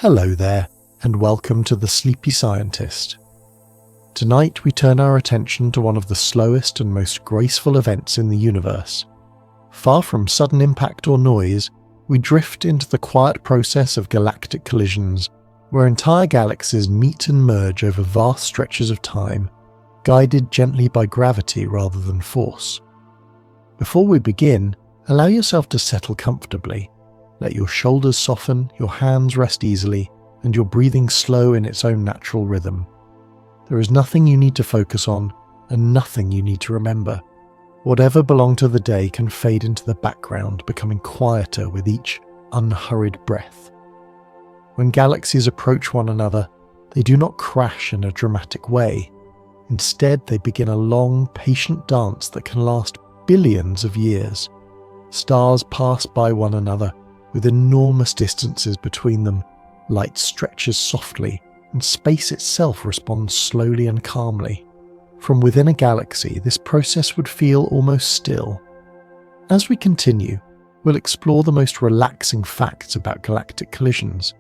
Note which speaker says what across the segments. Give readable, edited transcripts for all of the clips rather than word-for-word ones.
Speaker 1: Hello there, and welcome to The Sleepy Scientist. Tonight we turn our attention to one of the slowest and most graceful events in the universe. Far from sudden impact or noise, we drift into the quiet process of galactic collisions, where entire galaxies meet and merge over vast stretches of time, guided gently by gravity rather than force. Before we begin, allow yourself to settle comfortably. Let your shoulders soften, your hands rest easily, and your breathing slow in its own natural rhythm. There is nothing you need to focus on, and nothing you need to remember. Whatever belonged to the day can fade into the background, becoming quieter with each unhurried breath. When galaxies approach one another, they do not crash in a dramatic way. Instead, they begin a long, patient dance that can last billions of years. Stars pass by one another, with enormous distances between them. Light stretches softly, and space itself responds slowly and calmly. From within a galaxy, this process would feel almost still. As we continue, we'll explore the most relaxing facts about galactic collisions.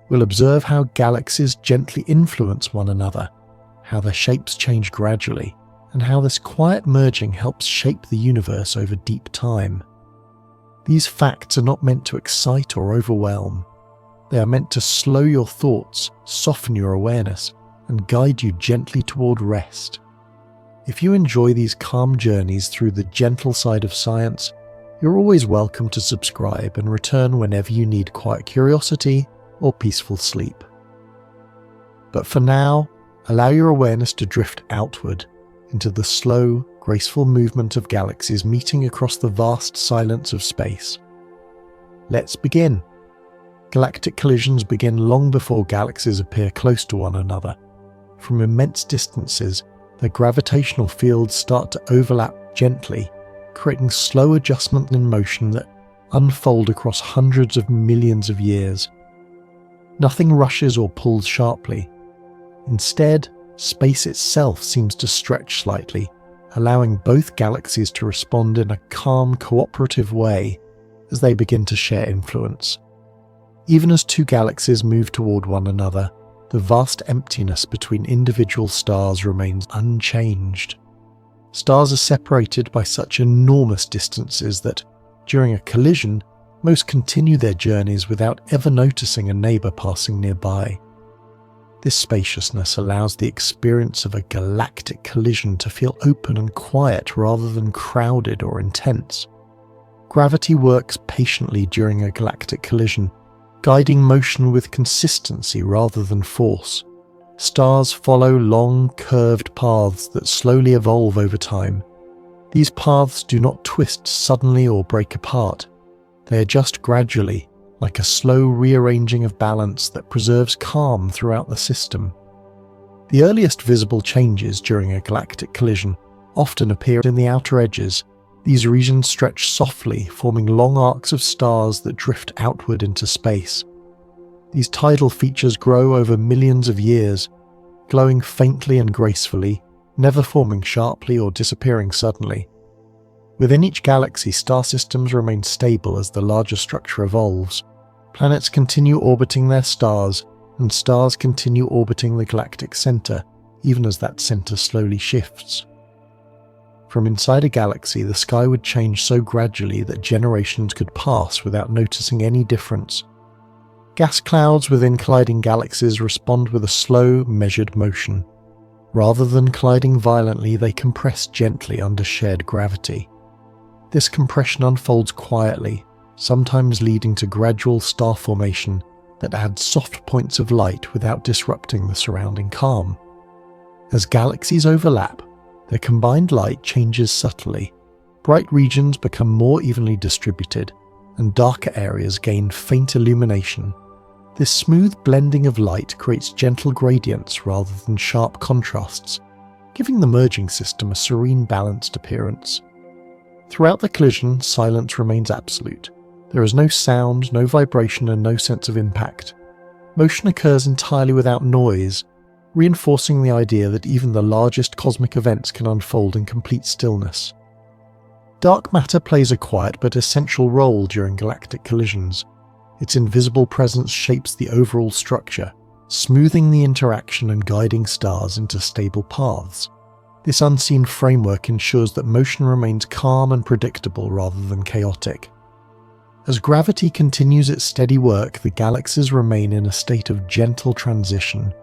Speaker 1: We'll observe how galaxies gently influence one another, how their shapes change gradually, and how this quiet merging helps shape the universe over deep time. These facts are not meant to excite or overwhelm. They are meant to slow your thoughts, soften your awareness, and guide you gently toward rest. If you enjoy these calm journeys through the gentle side of science, you're always welcome to subscribe and return whenever you need quiet curiosity or peaceful sleep. But for now, allow your awareness to drift outward into the slow, graceful movement of galaxies meeting across the vast silence of space. Let's begin. Galactic collisions begin long before galaxies appear close to one another. From immense distances, their gravitational fields start to overlap gently, creating slow adjustment in motion that unfold across hundreds of millions of years. Nothing rushes or pulls sharply. Instead, space itself seems to stretch slightly, allowing both galaxies to respond in a calm, cooperative way as they begin to share influence. Even as two galaxies move toward one another, the vast emptiness between individual stars remains unchanged. Stars are separated by such enormous distances that, during a collision, most continue their journeys without ever noticing a neighbour passing nearby. This spaciousness allows the experience of a galactic collision to feel open and quiet rather than crowded or intense. Gravity works patiently during a galactic collision, guiding motion with consistency rather than force. Stars follow long, curved paths that slowly evolve over time. These paths do not twist suddenly or break apart. They adjust gradually, like a slow rearranging of balance that preserves calm throughout the system. The earliest visible changes during a galactic collision often appear in the outer edges. These regions stretch softly, forming long arcs of stars that drift outward into space. These tidal features grow over millions of years, glowing faintly and gracefully, never forming sharply or disappearing suddenly. Within each galaxy, star systems remain stable as the larger structure evolves. Planets continue orbiting their stars, and stars continue orbiting the galactic center, even as that center slowly shifts. From inside a galaxy, the sky would change so gradually that generations could pass without noticing any difference. Gas clouds within colliding galaxies respond with a slow, measured motion. Rather than colliding violently, they compress gently under shared gravity. This compression unfolds quietly, sometimes leading to gradual star formation that adds soft points of light without disrupting the surrounding calm. As galaxies overlap, their combined light changes subtly. Bright regions become more evenly distributed, and darker areas gain faint illumination. This smooth blending of light creates gentle gradients rather than sharp contrasts, giving the merging system a serene, balanced appearance. Throughout the collision, silence remains absolute. There is no sound, no vibration, and no sense of impact. Motion occurs entirely without noise, reinforcing the idea that even the largest cosmic events can unfold in complete stillness. Dark matter plays a quiet but essential role during galactic collisions. Its invisible presence shapes the overall structure, smoothing the interaction and guiding stars into stable paths. This unseen framework ensures that motion remains calm and predictable rather than chaotic. As gravity continues its steady work, the galaxies remain in a state of gentle transition.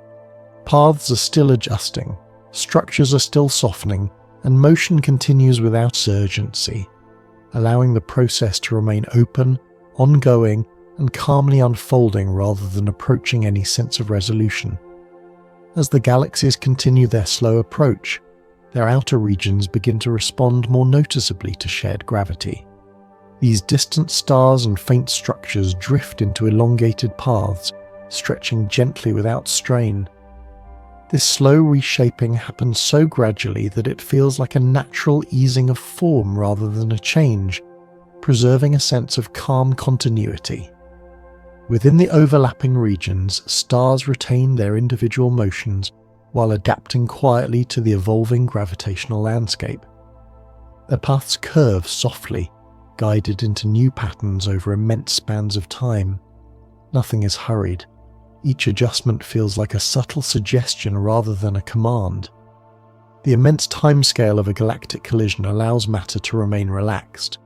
Speaker 1: Paths are still adjusting, structures are still softening, and motion continues without urgency, allowing the process to remain open, ongoing, and calmly unfolding rather than approaching any sense of resolution. As the galaxies continue their slow approach, their outer regions begin to respond more noticeably to shared gravity. These distant stars and faint structures drift into elongated paths, stretching gently without strain. This slow reshaping happens so gradually that it feels like a natural easing of form rather than a change, preserving a sense of calm continuity. Within the overlapping regions, stars retain their individual motions while adapting quietly to the evolving gravitational landscape. Their paths curve softly, guided into new patterns over immense spans of time. Nothing is hurried. Each adjustment feels like a subtle suggestion rather than a command. The immense timescale of a galactic collision allows matter to remain relaxed.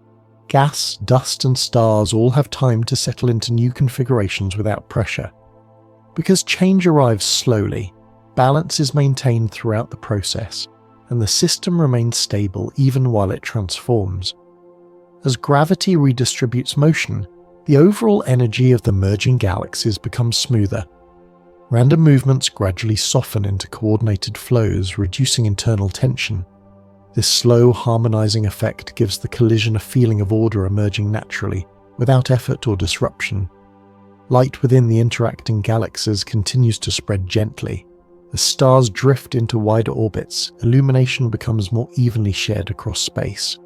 Speaker 1: Gas, dust, and stars all have time to settle into new configurations without pressure. Because change arrives slowly, balance is maintained throughout the process, and the system remains stable even while it transforms. As gravity redistributes motion, the overall energy of the merging galaxies becomes smoother. Random movements gradually soften into coordinated flows, reducing internal tension. This slow, harmonizing effect gives the collision a feeling of order emerging naturally, without effort or disruption. Light within the interacting galaxies continues to spread gently. As stars drift into wider orbits, illumination becomes more evenly shared across space.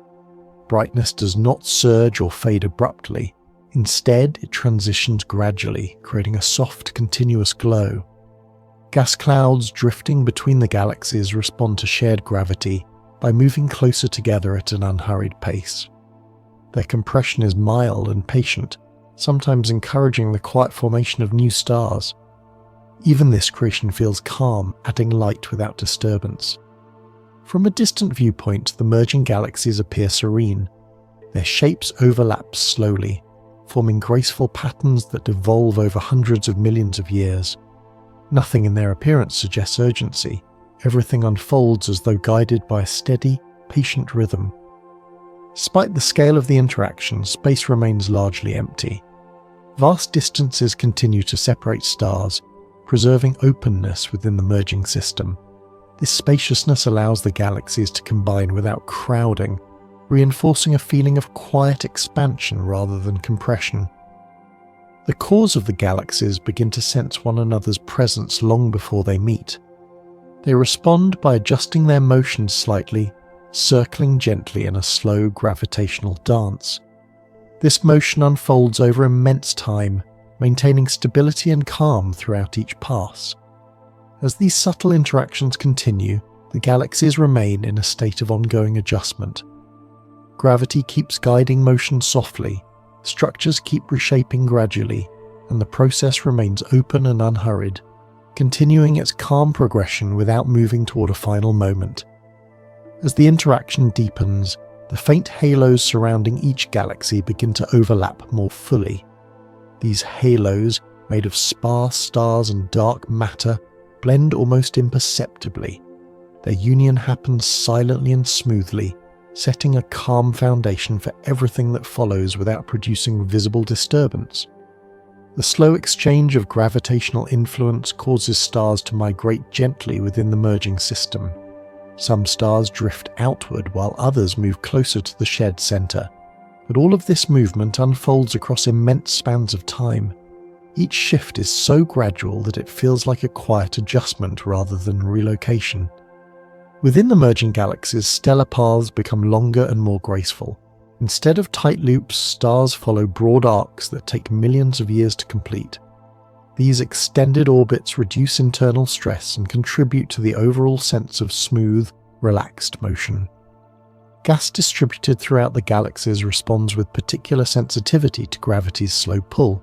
Speaker 1: Brightness does not surge or fade abruptly. Instead, it transitions gradually, creating a soft, continuous glow. Gas clouds drifting between the galaxies respond to shared gravity by moving closer together at an unhurried pace. Their compression is mild and patient, sometimes encouraging the quiet formation of new stars. Even this creation feels calm, adding light without disturbance. From a distant viewpoint, the merging galaxies appear serene. Their shapes overlap slowly, forming graceful patterns that evolve over hundreds of millions of years. Nothing in their appearance suggests urgency. Everything unfolds as though guided by a steady, patient rhythm. Despite the scale of the interaction, space remains largely empty. Vast distances continue to separate stars, preserving openness within the merging system. This spaciousness allows the galaxies to combine without crowding, reinforcing a feeling of quiet expansion rather than compression. The cores of the galaxies begin to sense one another's presence long before they meet. They respond by adjusting their motion slightly, circling gently in a slow gravitational dance. This motion unfolds over immense time, maintaining stability and calm throughout each pass. As these subtle interactions continue, the galaxies remain in a state of ongoing adjustment. Gravity keeps guiding motion softly, structures keep reshaping gradually, and the process remains open and unhurried, continuing its calm progression without moving toward a final moment. As the interaction deepens, the faint halos surrounding each galaxy begin to overlap more fully. These halos, made of sparse stars and dark matter, blend almost imperceptibly. Their union happens silently and smoothly, setting a calm foundation for everything that follows without producing visible disturbance. The slow exchange of gravitational influence causes stars to migrate gently within the merging system. Some stars drift outward while others move closer to the shared center, but all of this movement unfolds across immense spans of time. Each shift is so gradual that it feels like a quiet adjustment rather than relocation. Within the merging galaxies, stellar paths become longer and more graceful. Instead of tight loops, stars follow broad arcs that take millions of years to complete. These extended orbits reduce internal stress and contribute to the overall sense of smooth, relaxed motion. Gas distributed throughout the galaxies responds with particular sensitivity to gravity's slow pull.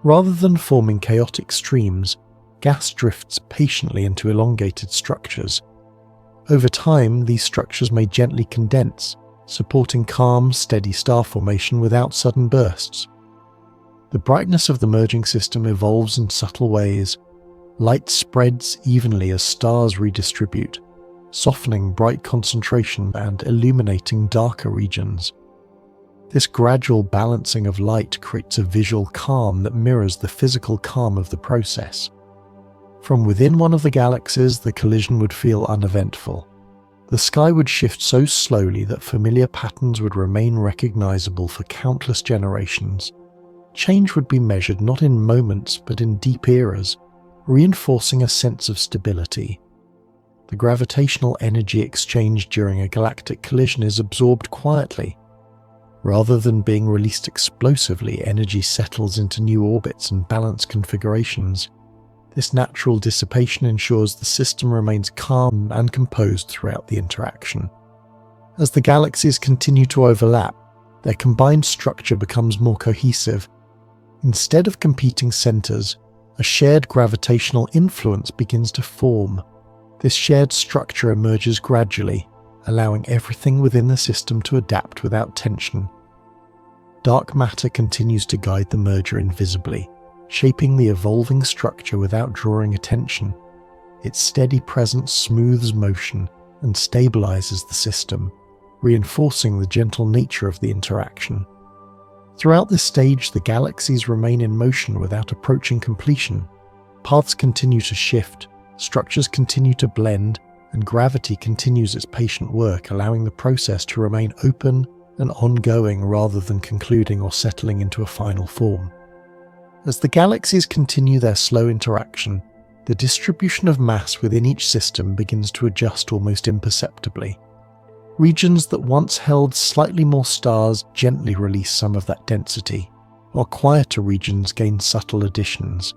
Speaker 1: Rather than forming chaotic streams, gas drifts patiently into elongated structures. Over time, these structures may gently condense, supporting calm, steady star formation without sudden bursts. The brightness of the merging system evolves in subtle ways. Light spreads evenly as stars redistribute, softening bright concentration and illuminating darker regions. This gradual balancing of light creates a visual calm that mirrors the physical calm of the process. From within one of the galaxies, the collision would feel uneventful. The sky would shift so slowly that familiar patterns would remain recognizable for countless generations. Change would be measured not in moments but in deep eras, reinforcing a sense of stability. The gravitational energy exchanged during a galactic collision is absorbed quietly. Rather than being released explosively, energy settles into new orbits and balanced configurations. This natural dissipation ensures the system remains calm and composed throughout the interaction. As the galaxies continue to overlap, their combined structure becomes more cohesive. Instead of competing centers, a shared gravitational influence begins to form. This shared structure emerges gradually, allowing everything within the system to adapt without tension. Dark matter continues to guide the merger invisibly, shaping the evolving structure without drawing attention. Its steady presence smooths motion and stabilizes the system, reinforcing the gentle nature of the interaction. Throughout this stage, the galaxies remain in motion without approaching completion. Paths continue to shift, structures continue to blend, and gravity continues its patient work, allowing the process to remain open and ongoing rather than concluding or settling into a final form. As the galaxies continue their slow interaction, the distribution of mass within each system begins to adjust almost imperceptibly. Regions that once held slightly more stars gently release some of that density, while quieter regions gain subtle additions.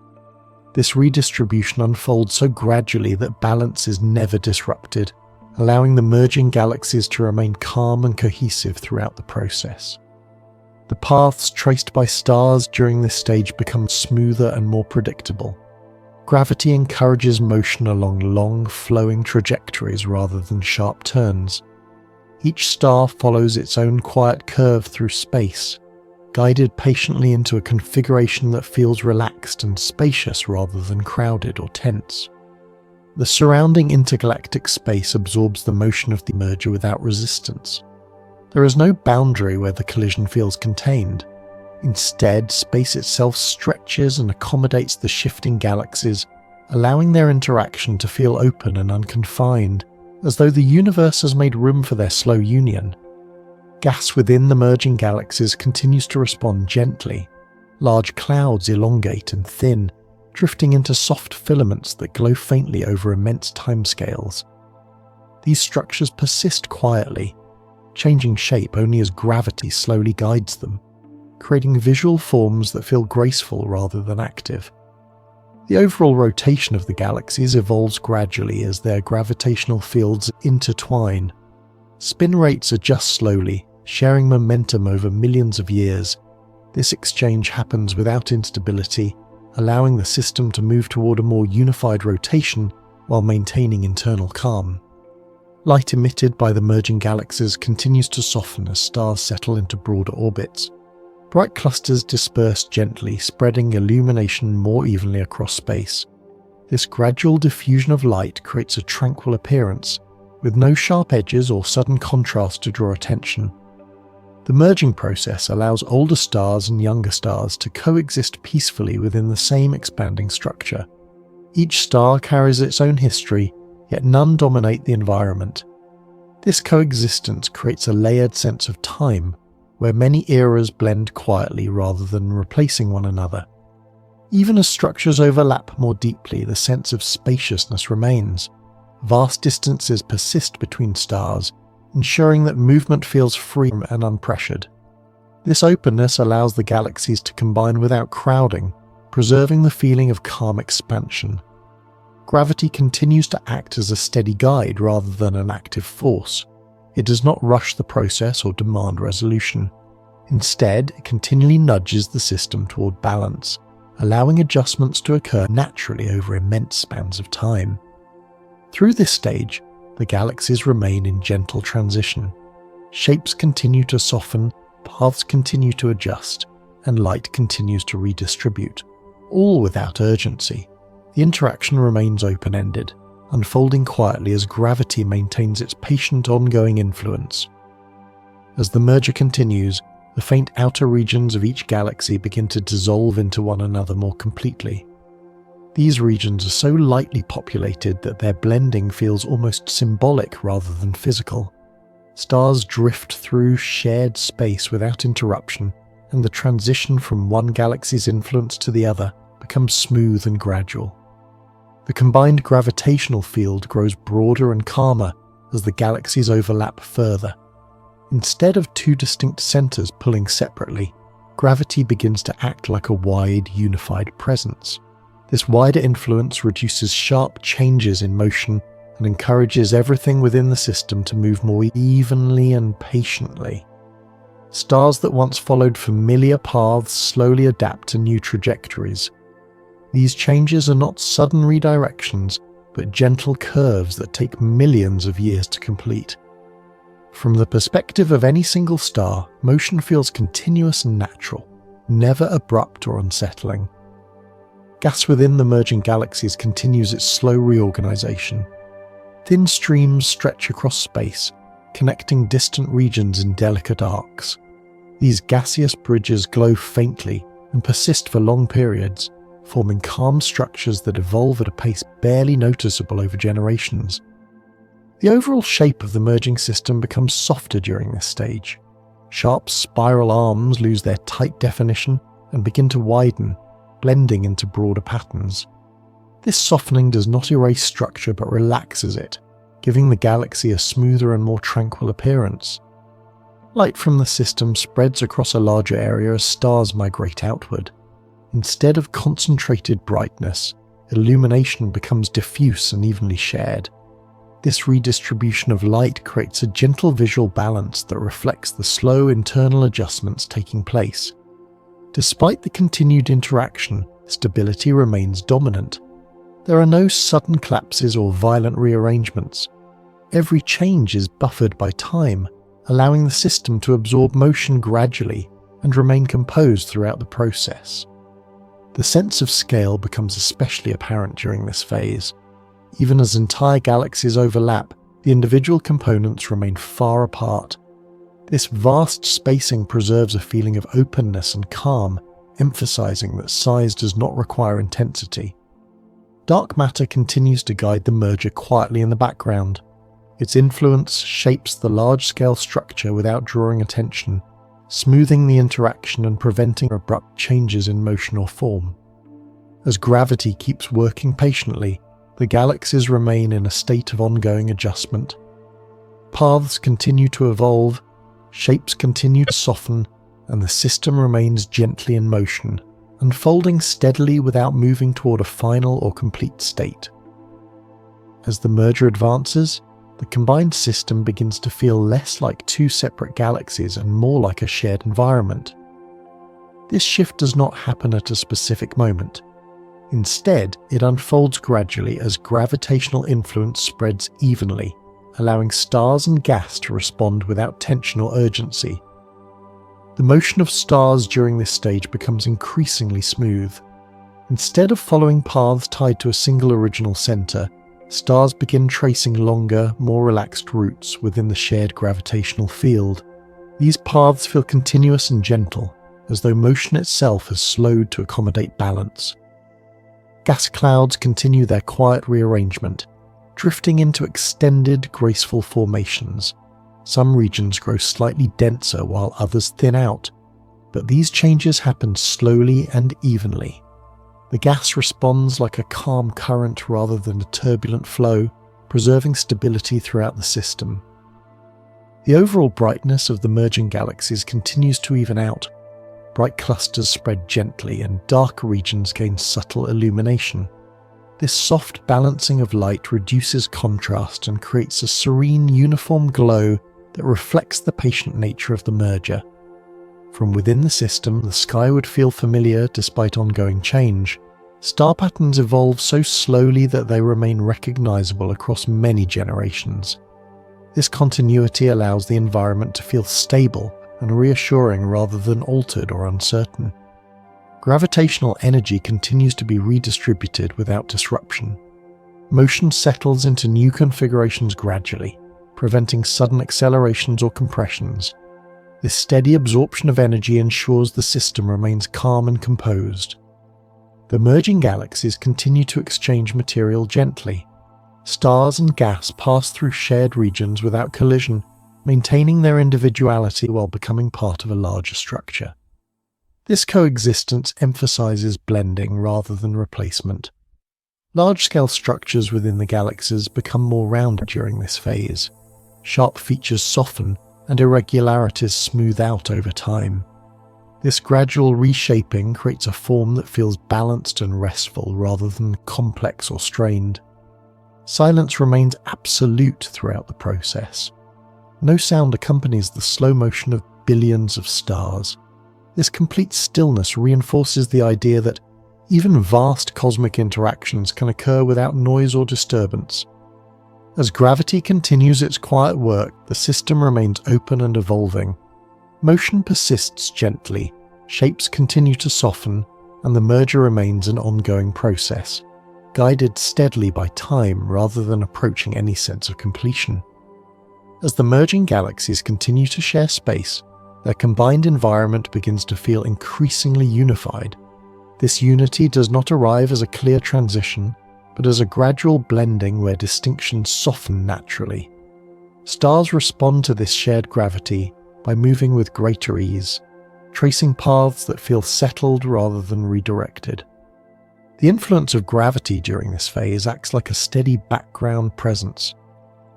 Speaker 1: This redistribution unfolds so gradually that balance is never disrupted, allowing the merging galaxies to remain calm and cohesive throughout the process. The paths traced by stars during this stage become smoother and more predictable. Gravity encourages motion along long, flowing trajectories rather than sharp turns. Each star follows its own quiet curve through space, guided patiently into a configuration that feels relaxed and spacious rather than crowded or tense. The surrounding intergalactic space absorbs the motion of the merger without resistance. There is no boundary where the collision feels contained. Instead, space itself stretches and accommodates the shifting galaxies, allowing their interaction to feel open and unconfined, as though the universe has made room for their slow union. Gas within the merging galaxies continues to respond gently. Large clouds elongate and thin, drifting into soft filaments that glow faintly over immense timescales. These structures persist quietly, changing shape only as gravity slowly guides them, creating visual forms that feel graceful rather than active. The overall rotation of the galaxies evolves gradually as their gravitational fields intertwine. Spin rates adjust slowly, sharing momentum over millions of years. This exchange happens without instability, allowing the system to move toward a more unified rotation while maintaining internal calm. Light emitted by the merging galaxies continues to soften as stars settle into broader orbits. Bright clusters disperse gently, spreading illumination more evenly across space. This gradual diffusion of light creates a tranquil appearance, with no sharp edges or sudden contrast to draw attention. The merging process allows older stars and younger stars to coexist peacefully within the same expanding structure. Each star carries its own history, yet none dominate the environment. This coexistence creates a layered sense of time, where many eras blend quietly rather than replacing one another. Even as structures overlap more deeply, the sense of spaciousness remains. Vast distances persist between stars, ensuring that movement feels free and unpressured. This openness allows the galaxies to combine without crowding, preserving the feeling of calm expansion. Gravity continues to act as a steady guide rather than an active force. It does not rush the process or demand resolution. Instead, it continually nudges the system toward balance, allowing adjustments to occur naturally over immense spans of time. Through this stage, the galaxies remain in gentle transition. Shapes continue to soften, paths continue to adjust, and light continues to redistribute, all without urgency. The interaction remains open-ended, unfolding quietly as gravity maintains its patient ongoing influence. As the merger continues, the faint outer regions of each galaxy begin to dissolve into one another more completely. These regions are so lightly populated that their blending feels almost symbolic rather than physical. Stars drift through shared space without interruption, and the transition from one galaxy's influence to the other becomes smooth and gradual. The combined gravitational field grows broader and calmer as the galaxies overlap further. Instead of two distinct centers pulling separately, gravity begins to act like a wide, unified presence. This wider influence reduces sharp changes in motion and encourages everything within the system to move more evenly and patiently. Stars that once followed familiar paths slowly adapt to new trajectories. These changes are not sudden redirections, but gentle curves that take millions of years to complete. From the perspective of any single star, motion feels continuous and natural, never abrupt or unsettling. Gas within the merging galaxies continues its slow reorganization. Thin streams stretch across space, connecting distant regions in delicate arcs. These gaseous bridges glow faintly and persist for long periods, forming calm structures that evolve at a pace barely noticeable over generations. The overall shape of the merging system becomes softer during this stage. Sharp spiral arms lose their tight definition and begin to widen, blending into broader patterns. This softening does not erase structure but relaxes it, giving the galaxy a smoother and more tranquil appearance. Light from the system spreads across a larger area as stars migrate outward. Instead of concentrated brightness, illumination becomes diffuse and evenly shared. This redistribution of light creates a gentle visual balance that reflects the slow internal adjustments taking place. Despite the continued interaction, stability remains dominant. There are no sudden collapses or violent rearrangements. Every change is buffered by time, allowing the system to absorb motion gradually and remain composed throughout the process. The sense of scale becomes especially apparent during this phase. Even as entire galaxies overlap, the individual components remain far apart. This vast spacing preserves a feeling of openness and calm, emphasizing that size does not require intensity. Dark matter continues to guide the merger quietly in the background. Its influence shapes the large-scale structure without drawing attention, smoothing the interaction and preventing abrupt changes in motion or form. As gravity keeps working patiently, the galaxies remain in a state of ongoing adjustment. Paths continue to evolve, shapes continue to soften, and the system remains gently in motion, unfolding steadily without moving toward a final or complete state. As the merger advances, the combined system begins to feel less like two separate galaxies and more like a shared environment. This shift does not happen at a specific moment. Instead, it unfolds gradually as gravitational influence spreads evenly, allowing stars and gas to respond without tension or urgency. The motion of stars during this stage becomes increasingly smooth. Instead of following paths tied to a single original center, stars begin tracing longer, more relaxed routes within the shared gravitational field. These paths feel continuous and gentle, as though motion itself has slowed to accommodate balance. Gas clouds continue their quiet rearrangement, drifting into extended, graceful formations. Some regions grow slightly denser while others thin out, but these changes happen slowly and evenly. The gas responds like a calm current rather than a turbulent flow, preserving stability throughout the system. The overall brightness of the merging galaxies continues to even out. Bright clusters spread gently and darker regions gain subtle illumination. This soft balancing of light reduces contrast and creates a serene, uniform glow that reflects the patient nature of the merger. From within the system, the sky would feel familiar despite ongoing change. Star patterns evolve so slowly that they remain recognizable across many generations. This continuity allows the environment to feel stable and reassuring rather than altered or uncertain. Gravitational energy continues to be redistributed without disruption. Motion settles into new configurations gradually, preventing sudden accelerations or compressions. This steady absorption of energy ensures the system remains calm and composed. The merging galaxies continue to exchange material gently. Stars and gas pass through shared regions without collision, maintaining their individuality while becoming part of a larger structure. This coexistence emphasizes blending rather than replacement. Large-scale structures within the galaxies become more rounded during this phase. Sharp features soften and irregularities smooth out over time. This gradual reshaping creates a form that feels balanced and restful rather than complex or strained. Silence remains absolute throughout the process. No sound accompanies the slow motion of billions of stars. This complete stillness reinforces the idea that even vast cosmic interactions can occur without noise or disturbance. As gravity continues its quiet work, the system remains open and evolving. Motion persists gently, shapes continue to soften, and the merger remains an ongoing process, guided steadily by time rather than approaching any sense of completion. As the merging galaxies continue to share space, their combined environment begins to feel increasingly unified. This unity does not arrive as a clear transition, but as a gradual blending where distinctions soften naturally. Stars respond to this shared gravity by moving with greater ease, tracing paths that feel settled rather than redirected. The influence of gravity during this phase acts like a steady background presence.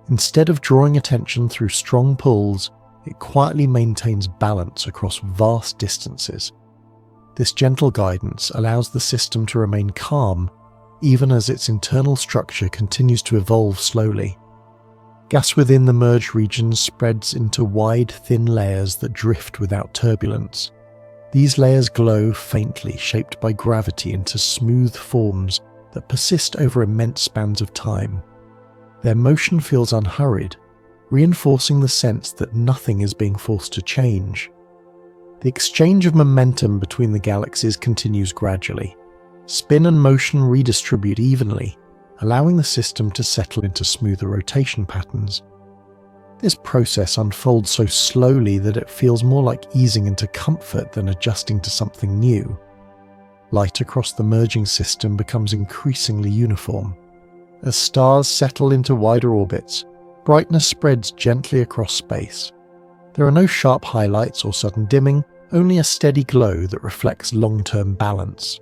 Speaker 1: Instead of drawing attention through strong pulls, it quietly maintains balance across vast distances. This gentle guidance allows the system to remain calm even as its internal structure continues to evolve slowly. Gas within the merged regions spreads into wide, thin layers that drift without turbulence. These layers glow faintly, shaped by gravity into smooth forms that persist over immense spans of time. Their motion feels unhurried, reinforcing the sense that nothing is being forced to change. The exchange of momentum between the galaxies continues gradually. Spin and motion redistribute evenly, allowing the system to settle into smoother rotation patterns. This process unfolds so slowly that it feels more like easing into comfort than adjusting to something new. Light across the merging system becomes increasingly uniform. As stars settle into wider orbits, brightness spreads gently across space. There are no sharp highlights or sudden dimming, only a steady glow that reflects long-term balance.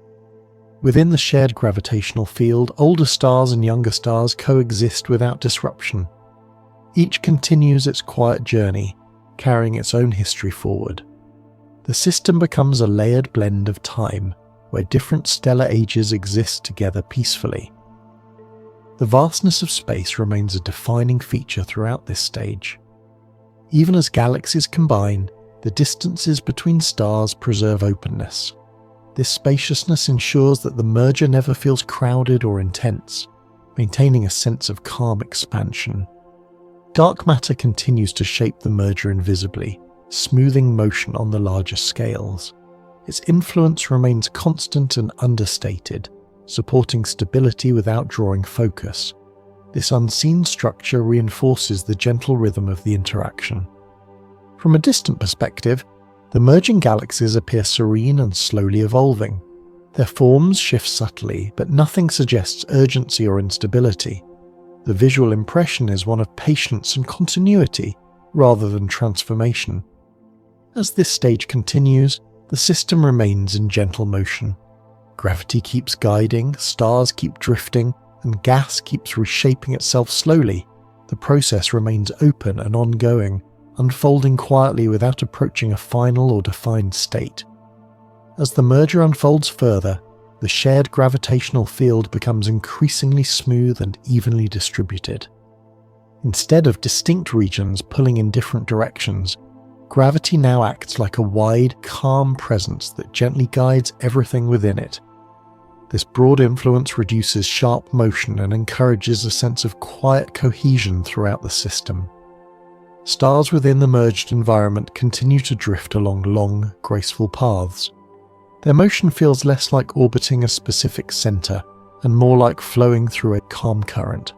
Speaker 1: Within the shared gravitational field, older stars and younger stars coexist without disruption. Each continues its quiet journey, carrying its own history forward. The system becomes a layered blend of time, where different stellar ages exist together peacefully. The vastness of space remains a defining feature throughout this stage. Even as galaxies combine, the distances between stars preserve openness. This spaciousness ensures that the merger never feels crowded or intense, maintaining a sense of calm expansion. Dark matter continues to shape the merger invisibly, smoothing motion on the larger scales. Its influence remains constant and understated, supporting stability without drawing focus. This unseen structure reinforces the gentle rhythm of the interaction. From a distant perspective, the merging galaxies appear serene and slowly evolving. Their forms shift subtly, but nothing suggests urgency or instability. The visual impression is one of patience and continuity, rather than transformation. As this stage continues, the system remains in gentle motion. Gravity keeps guiding, stars keep drifting, and gas keeps reshaping itself slowly. The process remains open and ongoing, unfolding quietly without approaching a final or defined state. As the merger unfolds further, the shared gravitational field becomes increasingly smooth and evenly distributed. Instead of distinct regions pulling in different directions, Gravity now acts like a wide, calm presence that gently guides everything within it. This broad influence reduces sharp motion and encourages a sense of quiet cohesion throughout the system. Stars within the merged environment continue to drift along long, graceful paths. Their motion feels less like orbiting a specific center and more like flowing through a calm current.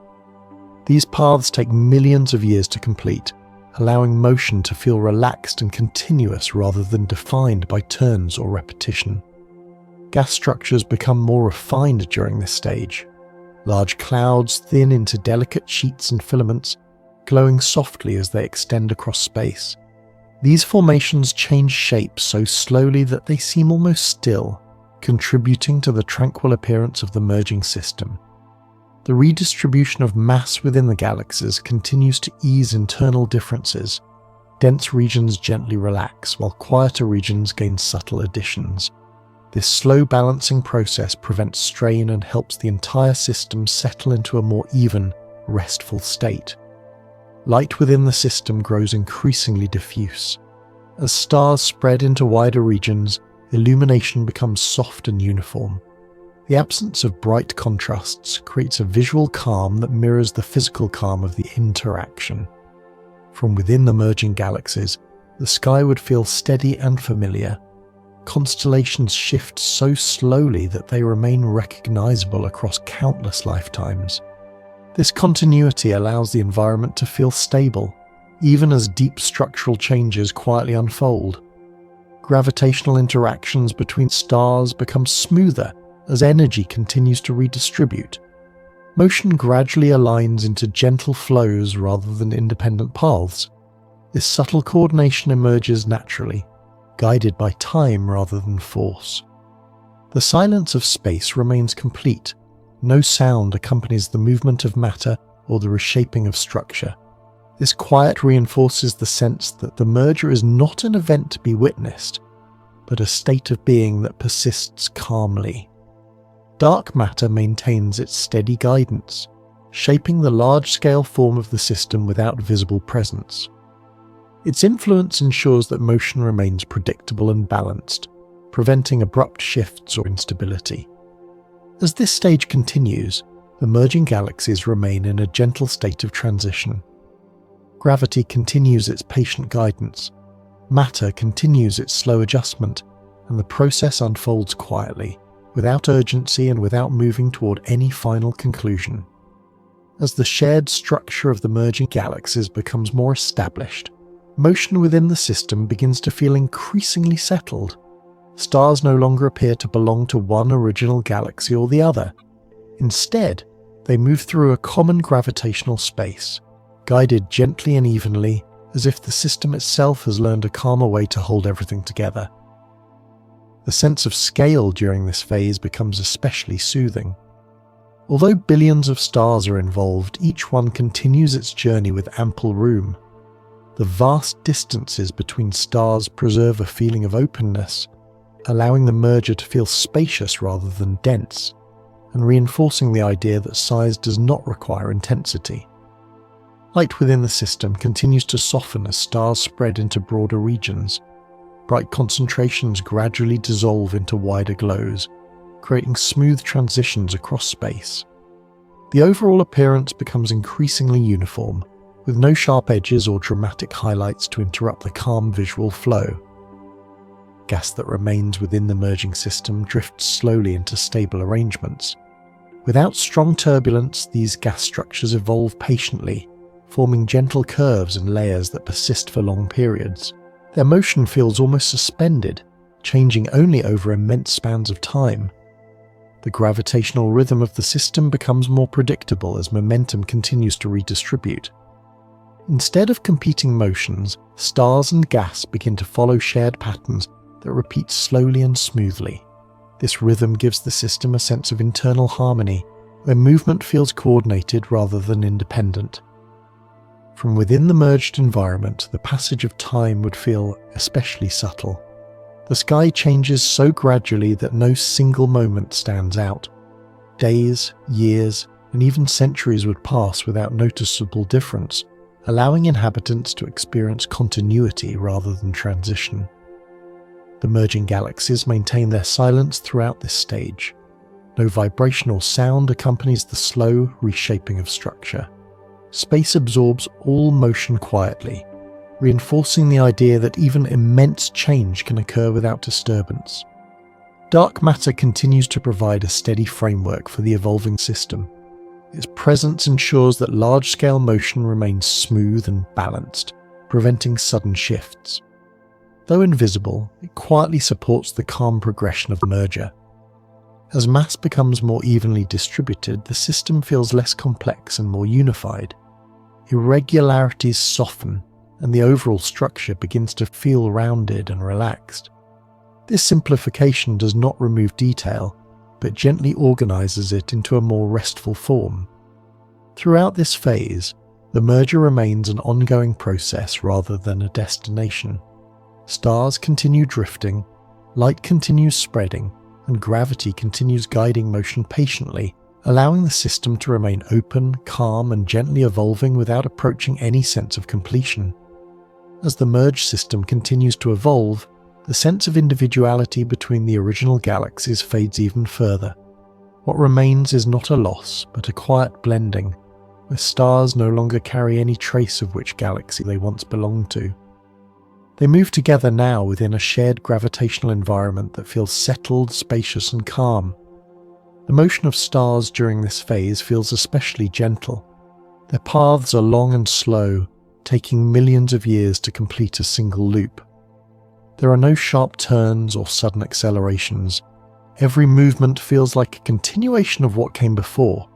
Speaker 1: These paths take millions of years to complete, allowing motion to feel relaxed and continuous rather than defined by turns or repetition. Gas structures become more refined during this stage. Large clouds thin into delicate sheets and filaments, glowing softly as they extend across space. These formations change shape so slowly that they seem almost still, contributing to the tranquil appearance of the merging system. The redistribution of mass within the galaxies continues to ease internal differences. Dense regions gently relax, while quieter regions gain subtle additions. This slow balancing process prevents strain and helps the entire system settle into a more even, restful state. Light within the system grows increasingly diffuse. As stars spread into wider regions, illumination becomes soft and uniform. The absence of bright contrasts creates a visual calm that mirrors the physical calm of the interaction. From within the merging galaxies, the sky would feel steady and familiar. Constellations shift so slowly that they remain recognizable across countless lifetimes. This continuity allows the environment to feel stable, even as deep structural changes quietly unfold. Gravitational interactions between stars become smoother as energy continues to redistribute. Motion gradually aligns into gentle flows rather than independent paths. This subtle coordination emerges naturally, guided by time rather than force. The silence of space remains complete. No sound accompanies the movement of matter or the reshaping of structure. This quiet reinforces the sense that the merger is not an event to be witnessed, but a state of being that persists calmly. Dark matter maintains its steady guidance, shaping the large-scale form of the system without visible presence. Its influence ensures that motion remains predictable and balanced, preventing abrupt shifts or instability. As this stage continues, the merging galaxies remain in a gentle state of transition. Gravity continues its patient guidance, matter continues its slow adjustment, and the process unfolds quietly, without urgency and without moving toward any final conclusion. As the shared structure of the merging galaxies becomes more established, motion within the system begins to feel increasingly settled. Stars no longer appear to belong to one original galaxy or the other. Instead, they move through a common gravitational space, guided gently and evenly, as if the system itself has learned a calmer way to hold everything together. The sense of scale during this phase becomes especially soothing. Although billions of stars are involved, each one continues its journey with ample room. The vast distances between stars preserve a feeling of openness, allowing the merger to feel spacious rather than dense, and reinforcing the idea that size does not require intensity. Light within the system continues to soften as stars spread into broader regions. Bright concentrations gradually dissolve into wider glows, creating smooth transitions across space. The overall appearance becomes increasingly uniform, with no sharp edges or dramatic highlights to interrupt the calm visual flow. Gas that remains within the merging system drifts slowly into stable arrangements. Without strong turbulence, these gas structures evolve patiently, forming gentle curves and layers that persist for long periods. Their motion feels almost suspended, changing only over immense spans of time. The gravitational rhythm of the system becomes more predictable as momentum continues to redistribute. Instead of competing motions, stars and gas begin to follow shared patterns that repeat slowly and smoothly. This rhythm gives the system a sense of internal harmony, where movement feels coordinated rather than independent. From within the merged environment, the passage of time would feel especially subtle. The sky changes so gradually that no single moment stands out. Days, years, and even centuries would pass without noticeable difference, allowing inhabitants to experience continuity rather than transition. The merging galaxies maintain their silence throughout this stage. No vibration or sound accompanies the slow reshaping of structure. Space absorbs all motion quietly, reinforcing the idea that even immense change can occur without disturbance. Dark matter continues to provide a steady framework for the evolving system. Its presence ensures that large-scale motion remains smooth and balanced, preventing sudden shifts. Though invisible, it quietly supports the calm progression of the merger. As mass becomes more evenly distributed, the system feels less complex and more unified. Irregularities soften, and the overall structure begins to feel rounded and relaxed. This simplification does not remove detail, but gently organizes it into a more restful form. Throughout this phase, the merger remains an ongoing process rather than a destination. Stars continue drifting, light continues spreading, and gravity continues guiding motion patiently, allowing the system to remain open, calm, and gently evolving without approaching any sense of completion. As the merged system continues to evolve, the sense of individuality between the original galaxies fades even further. What remains is not a loss, but a quiet blending, where stars no longer carry any trace of which galaxy they once belonged to. They move together now within a shared gravitational environment that feels settled, spacious, and calm. The motion of stars during this phase feels especially gentle. Their paths are long and slow, taking millions of years to complete a single loop. There are no sharp turns or sudden accelerations. Every movement feels like a continuation of what came before,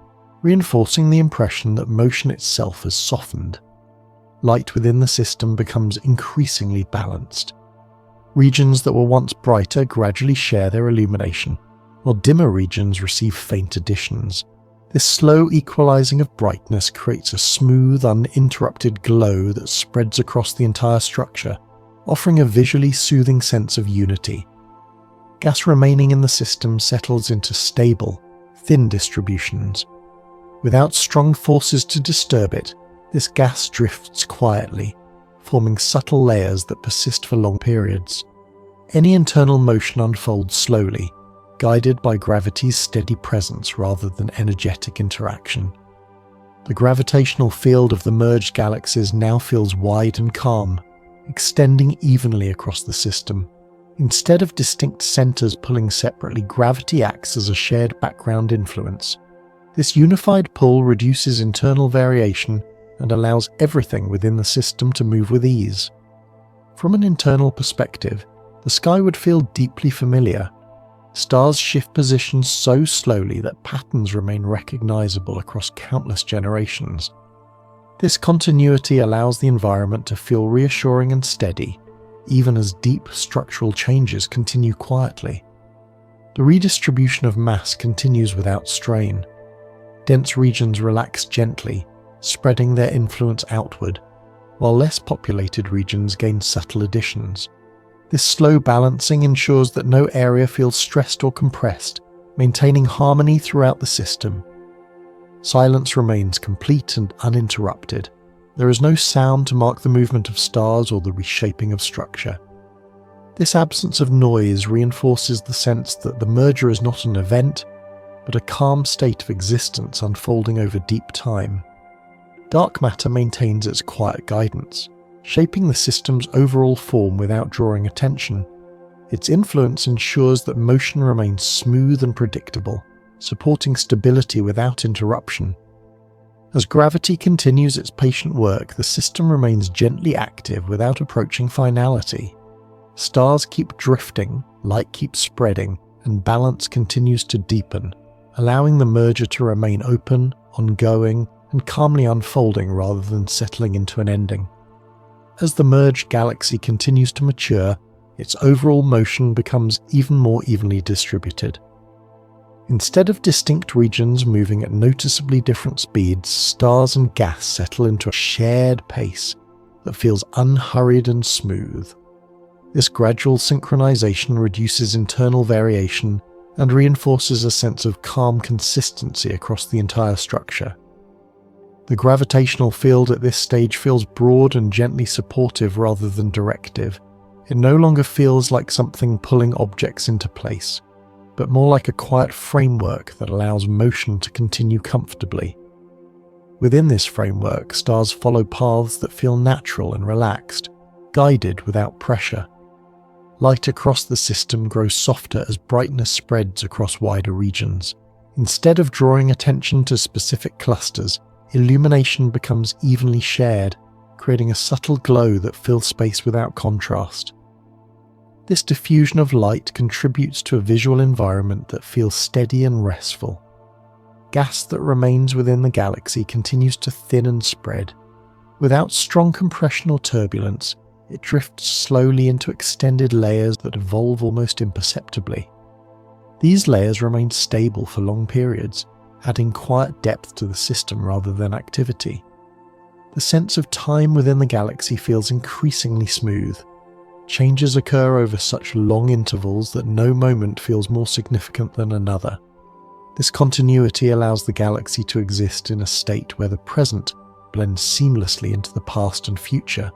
Speaker 1: reinforcing the impression that motion itself has softened. Light within the system becomes increasingly balanced. Regions that were once brighter gradually share their illumination, while dimmer regions receive faint additions. This slow equalizing of brightness creates a smooth, uninterrupted glow that spreads across the entire structure, offering a visually soothing sense of unity. Gas remaining in the system settles into stable, thin distributions. Without strong forces to disturb it, this gas drifts quietly, forming subtle layers that persist for long periods. Any internal motion unfolds slowly, guided by gravity's steady presence rather than energetic interaction. The gravitational field of the merged galaxies now feels wide and calm, extending evenly across the system. Instead of distinct centers pulling separately, gravity acts as a shared background influence. This unified pull reduces internal variation and allows everything within the system to move with ease. From an internal perspective, the sky would feel deeply familiar. Stars shift positions so slowly that patterns remain recognizable across countless generations. This continuity allows the environment to feel reassuring and steady, even as deep structural changes continue quietly. The redistribution of mass continues without strain. Dense regions relax gently, spreading their influence outward, while less populated regions gain subtle additions. This slow balancing ensures that no area feels stressed or compressed, maintaining harmony throughout the system. Silence remains complete and uninterrupted. There is no sound to mark the movement of stars or the reshaping of structure. This absence of noise reinforces the sense that the merger is not an event, but a calm state of existence unfolding over deep time. Dark matter maintains its quiet guidance, shaping the system's overall form without drawing attention. Its influence ensures that motion remains smooth and predictable, supporting stability without interruption. As gravity continues its patient work, the system remains gently active without approaching finality. Stars keep drifting, light keeps spreading, and balance continues to deepen, allowing the merger to remain open, ongoing, and calmly unfolding rather than settling into an ending. As the merged galaxy continues to mature, its overall motion becomes even more evenly distributed. Instead of distinct regions moving at noticeably different speeds, stars and gas settle into a shared pace that feels unhurried and smooth. This gradual synchronization reduces internal variation and reinforces a sense of calm consistency across the entire structure. The gravitational field at this stage feels broad and gently supportive rather than directive. It no longer feels like something pulling objects into place, but more like a quiet framework that allows motion to continue comfortably. Within this framework, stars follow paths that feel natural and relaxed, guided without pressure. Light across the system grows softer as brightness spreads across wider regions. Instead of drawing attention to specific clusters, illumination becomes evenly shared, creating a subtle glow that fills space without contrast. This diffusion of light contributes to a visual environment that feels steady and restful. Gas that remains within the galaxy continues to thin and spread. Without strong compression or turbulence, it drifts slowly into extended layers that evolve almost imperceptibly. These layers remain stable for long periods, adding quiet depth to the system rather than activity. The sense of time within the galaxy feels increasingly smooth. Changes occur over such long intervals that no moment feels more significant than another. This continuity allows the galaxy to exist in a state where the present blends seamlessly into the past and future.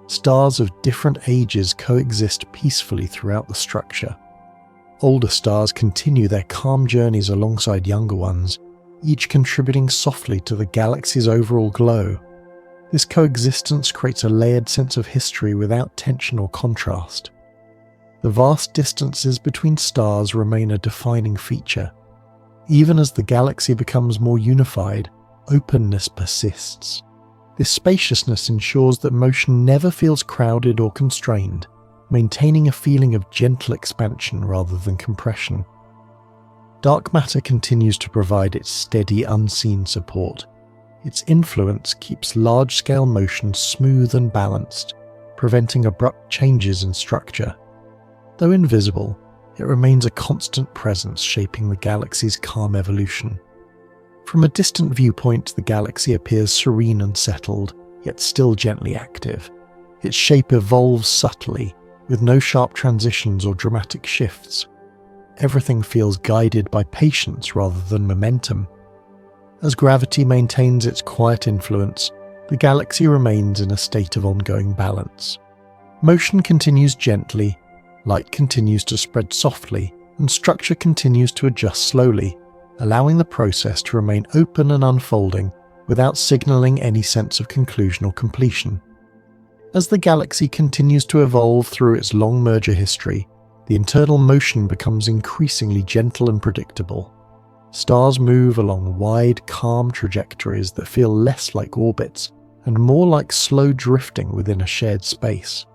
Speaker 1: Stars of different ages coexist peacefully throughout the structure. Older stars continue their calm journeys alongside younger ones, each contributing softly to the galaxy's overall glow. This coexistence creates a layered sense of history without tension or contrast. The vast distances between stars remain a defining feature. Even as the galaxy becomes more unified, openness persists. This spaciousness ensures that motion never feels crowded or constrained, maintaining a feeling of gentle expansion rather than compression. Dark matter continues to provide its steady, unseen support. Its influence keeps large-scale motion smooth and balanced, preventing abrupt changes in structure. Though invisible, it remains a constant presence shaping the galaxy's calm evolution. From a distant viewpoint, the galaxy appears serene and settled, yet still gently active. Its shape evolves subtly, with no sharp transitions or dramatic shifts. Everything feels guided by patience rather than momentum. As gravity maintains its quiet influence, the galaxy remains in a state of ongoing balance. Motion continues gently, light continues to spread softly, and structure continues to adjust slowly, allowing the process to remain open and unfolding without signaling any sense of conclusion or completion. As the galaxy continues to evolve through its long merger history, the internal motion becomes increasingly gentle and predictable. Stars move along wide, calm trajectories that feel less like orbits and more like slow drifting within a shared space.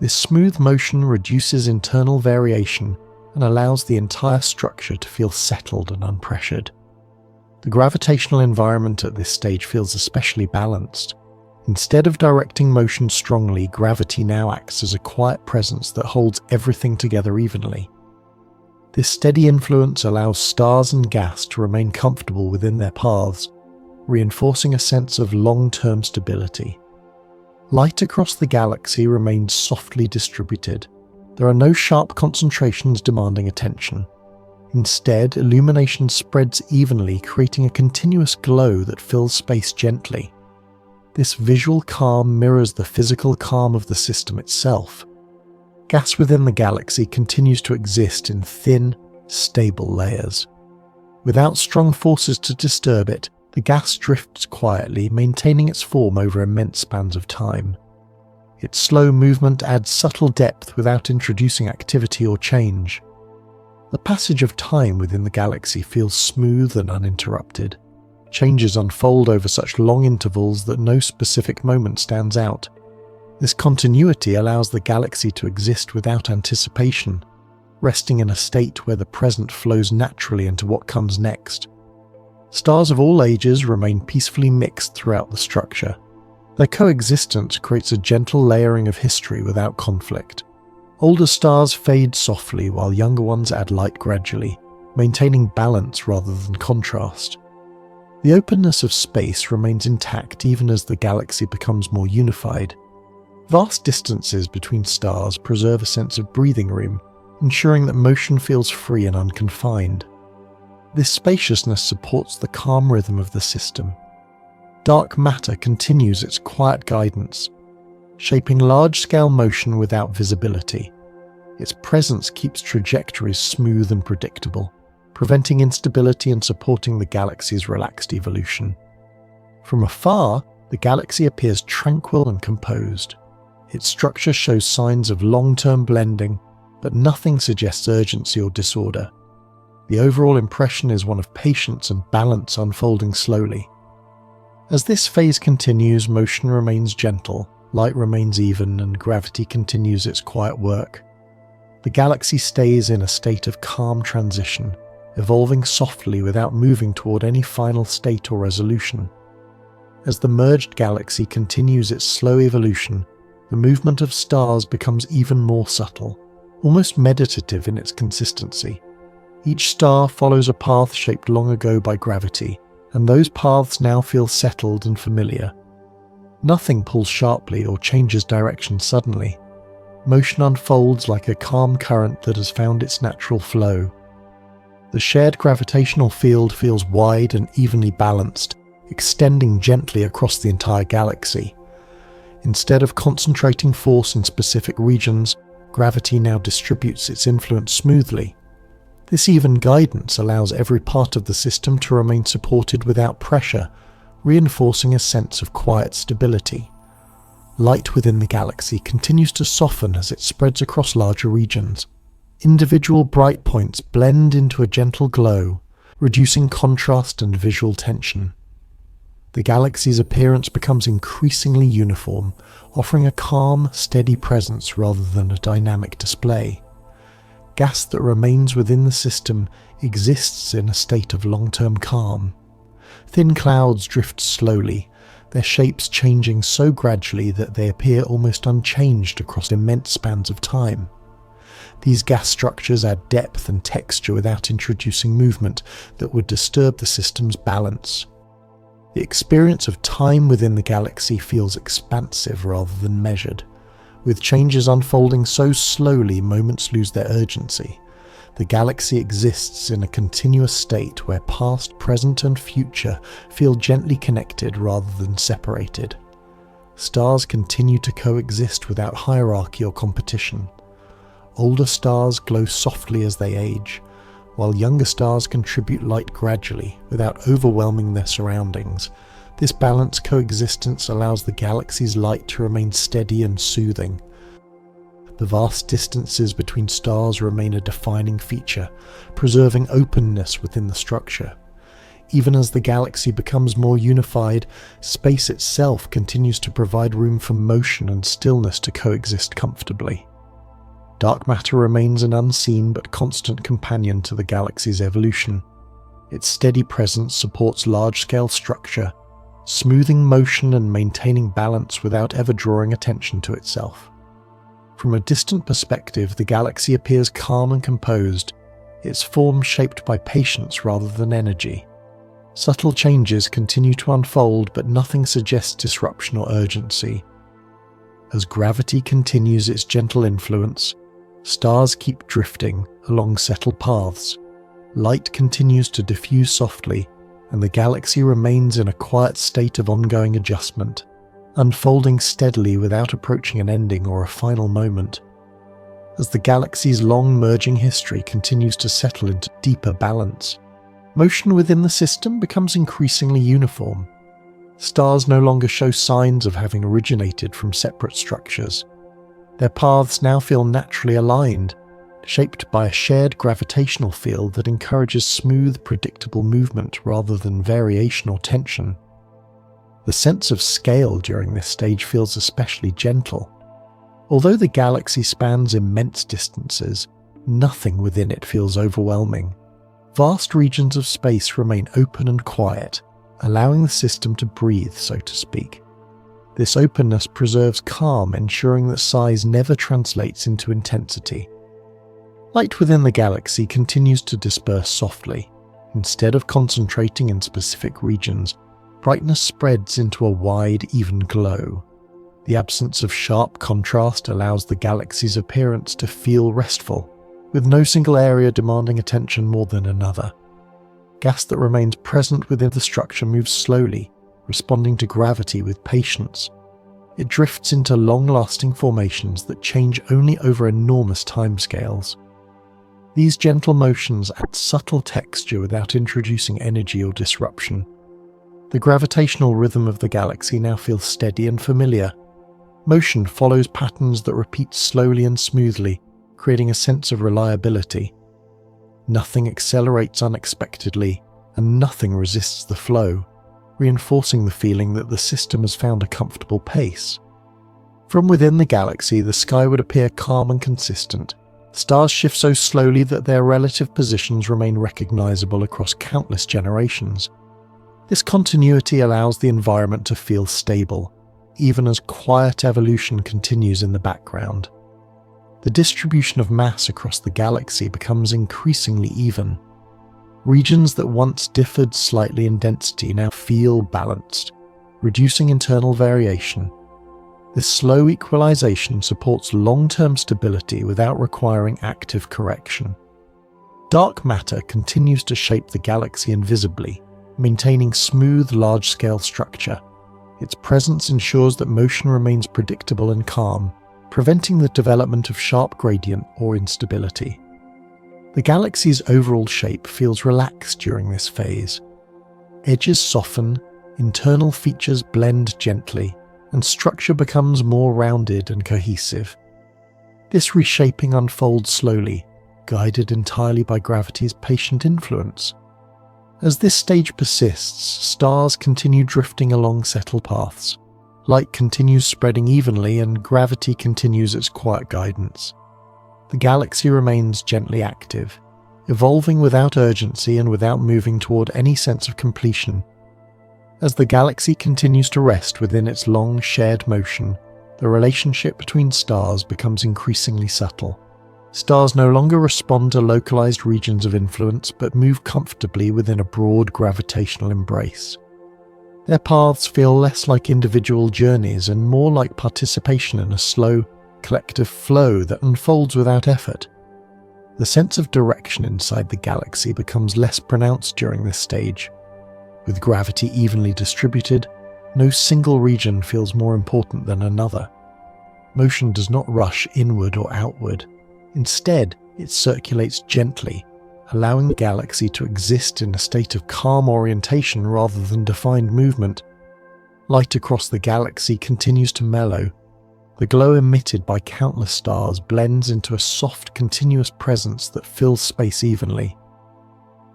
Speaker 1: This smooth motion reduces internal variation and allows the entire structure to feel settled and unpressured. The gravitational environment at this stage feels especially balanced. Instead of directing motion strongly, gravity now acts as a quiet presence that holds everything together evenly. This steady influence allows stars and gas to remain comfortable within their paths, reinforcing a sense of long-term stability. Light across the galaxy remains softly distributed. There are no sharp concentrations demanding attention. Instead, illumination spreads evenly, creating a continuous glow that fills space gently. This visual calm mirrors the physical calm of the system itself. Gas within the galaxy continues to exist in thin, stable layers. Without strong forces to disturb it, the gas drifts quietly, maintaining its form over immense spans of time. Its slow movement adds subtle depth without introducing activity or change. The passage of time within the galaxy feels smooth and uninterrupted. Changes unfold over such long intervals that no specific moment stands out. This continuity allows the galaxy to exist without anticipation, resting in a state where the present flows naturally into what comes next. Stars of all ages remain peacefully mixed throughout the structure. Their coexistence creates a gentle layering of history without conflict. Older stars fade softly while younger ones add light gradually, maintaining balance rather than contrast. The openness of space remains intact even as the galaxy becomes more unified. Vast distances between stars preserve a sense of breathing room, ensuring that motion feels free and unconfined. This spaciousness supports the calm rhythm of the system. dark matter continues its quiet guidance, shaping large-scale motion without visibility. Its presence keeps trajectories smooth and predictable, preventing instability and supporting the galaxy's relaxed evolution. From afar, the galaxy appears tranquil and composed. Its structure shows signs of long-term blending, but nothing suggests urgency or disorder. The overall impression is one of patience and balance unfolding slowly. As this phase continues, motion remains gentle, light remains even, and gravity continues its quiet work. The galaxy stays in a state of calm transition, evolving softly without moving toward any final state or resolution. As the merged galaxy continues its slow evolution, the movement of stars becomes even more subtle, almost meditative in its consistency. Each star follows a path shaped long ago by gravity, and those paths now feel settled and familiar. Nothing pulls sharply or changes direction suddenly. Motion unfolds like a calm current that has found its natural flow. The shared gravitational field feels wide and evenly balanced, extending gently across the entire galaxy. Instead of concentrating force in specific regions, gravity now distributes its influence smoothly. This even guidance allows every part of the system to remain supported without pressure, reinforcing a sense of quiet stability. Light within the galaxy continues to soften as it spreads across larger regions. Individual bright points blend into a gentle glow, reducing contrast and visual tension. The galaxy's appearance becomes increasingly uniform, offering a calm, steady presence rather than a dynamic display. Gas that remains within the system exists in a state of long-term calm. Thin clouds drift slowly, their shapes changing so gradually that they appear almost unchanged across immense spans of time. These gas structures add depth and texture without introducing movement that would disturb the system's balance. The experience of time within the galaxy feels expansive rather than measured. With changes unfolding so slowly, moments lose their urgency. The galaxy exists in a continuous state where past, present, and future feel gently connected rather than separated. Stars continue to coexist without hierarchy or competition. Older stars glow softly as they age, while younger stars contribute light gradually without overwhelming their surroundings. This balanced coexistence allows the galaxy's light to remain steady and soothing. The vast distances between stars remain a defining feature, preserving openness within the structure. Even as the galaxy becomes more unified, space itself continues to provide room for motion and stillness to coexist comfortably. Dark matter remains an unseen but constant companion to the galaxy's evolution. Its steady presence supports large-scale structure, smoothing motion and maintaining balance without ever drawing attention to itself. From a distant perspective, the galaxy appears calm and composed, its form shaped by patience rather than energy. Subtle changes continue to unfold, but nothing suggests disruption or urgency. As gravity continues its gentle influence, stars keep drifting along settled paths. Light continues to diffuse softly, and the galaxy remains in a quiet state of ongoing adjustment, unfolding steadily without approaching an ending or a final moment. As the galaxy's long merging history continues to settle into deeper balance, motion within the system becomes increasingly uniform. Stars no longer show signs of having originated from separate structures. Their paths now feel naturally aligned, shaped by a shared gravitational field that encourages smooth, predictable movement rather than variation or tension. The sense of scale during this stage feels especially gentle. Although the galaxy spans immense distances, nothing within it feels overwhelming. Vast regions of space remain open and quiet, allowing the system to breathe, so to speak. This openness preserves calm, ensuring that size never translates into intensity. Light within the galaxy continues to disperse softly. Instead of concentrating in specific regions, brightness spreads into a wide, even glow. The absence of sharp contrast allows the galaxy's appearance to feel restful, with no single area demanding attention more than another. Gas that remains present within the structure moves slowly, responding to gravity with patience. It drifts into long-lasting formations that change only over enormous timescales. These gentle motions add subtle texture without introducing energy or disruption. The gravitational rhythm of the galaxy now feels steady and familiar. Motion follows patterns that repeat slowly and smoothly, creating a sense of reliability. Nothing accelerates unexpectedly, and nothing resists the flow, reinforcing the feeling that the system has found a comfortable pace. From within the galaxy, the sky would appear calm and consistent. Stars shift so slowly that their relative positions remain recognizable across countless generations. This continuity allows the environment to feel stable, even as quiet evolution continues in the background. The distribution of mass across the galaxy becomes increasingly even. Regions that once differed slightly in density now feel balanced, reducing internal variation. This slow equalization supports long-term stability without requiring active correction. Dark matter continues to shape the galaxy invisibly, maintaining smooth, large-scale structure. Its presence ensures that motion remains predictable and calm, preventing the development of sharp gradient or instability. The galaxy's overall shape feels relaxed during this phase. Edges soften, internal features blend gently, and structure becomes more rounded and cohesive. This reshaping unfolds slowly, guided entirely by gravity's patient influence. As this stage persists, stars continue drifting along settled paths. Light continues spreading evenly, and gravity continues its quiet guidance. The galaxy remains gently active, evolving without urgency and without moving toward any sense of completion. As the galaxy continues to rest within its long shared motion, the relationship between stars becomes increasingly subtle. Stars no longer respond to localized regions of influence, but move comfortably within a broad gravitational embrace. Their paths feel less like individual journeys and more like participation in a slow, collective flow that unfolds without effort. The sense of direction inside the galaxy becomes less pronounced during this stage. With gravity evenly distributed, no single region feels more important than another. Motion does not rush inward or outward. Instead, it circulates gently, allowing the galaxy to exist in a state of calm orientation rather than defined movement. Light across the galaxy continues to mellow. The glow emitted by countless stars blends into a soft, continuous presence that fills space evenly.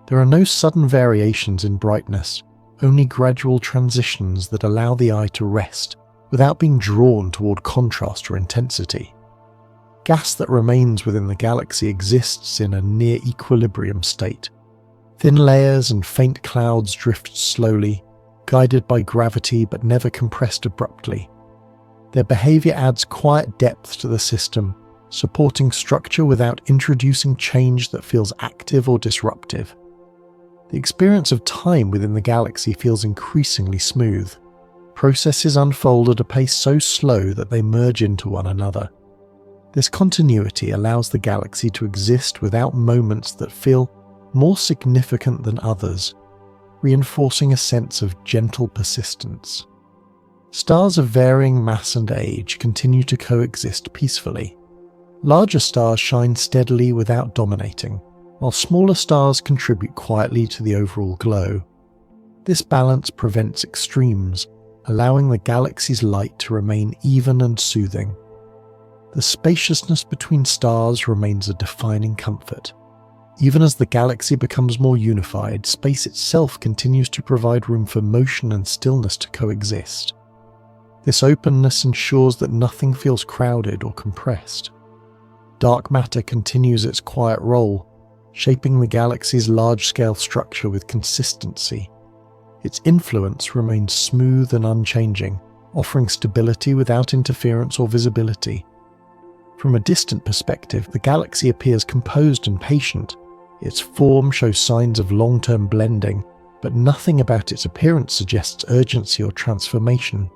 Speaker 1: There are no sudden variations in brightness, only gradual transitions that allow the eye to rest without being drawn toward contrast or intensity. Gas that remains within the galaxy exists in a near equilibrium state. Thin layers and faint clouds drift slowly, guided by gravity but never compressed abruptly. Their behavior adds quiet depth to the system, supporting structure without introducing change that feels active or disruptive. The experience of time within the galaxy feels increasingly smooth. Processes unfold at a pace so slow that they merge into one another. This continuity allows the galaxy to exist without moments that feel more significant than others, reinforcing a sense of gentle persistence. Stars of varying mass and age continue to coexist peacefully. Larger stars shine steadily without dominating, while smaller stars contribute quietly to the overall glow. This balance prevents extremes, allowing the galaxy's light to remain even and soothing. The spaciousness between stars remains a defining comfort. Even as the galaxy becomes more unified, space itself continues to provide room for motion and stillness to coexist. This openness ensures that nothing feels crowded or compressed. Dark matter continues its quiet role, shaping the galaxy's large-scale structure with consistency. Its influence remains smooth and unchanging, offering stability without interference or visibility. From a distant perspective, the galaxy appears composed and patient. Its form shows signs of long-term blending, but nothing about its appearance suggests urgency or transformation.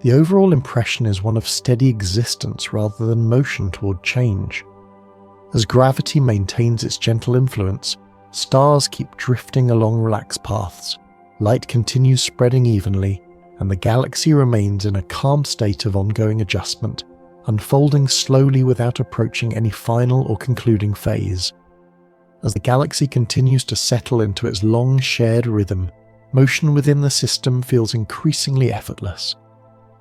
Speaker 1: The overall impression is one of steady existence rather than motion toward change. As gravity maintains its gentle influence, stars keep drifting along relaxed paths, light continues spreading evenly, and the galaxy remains in a calm state of ongoing adjustment, unfolding slowly without approaching any final or concluding phase. As the galaxy continues to settle into its long shared rhythm, motion within the system feels increasingly effortless.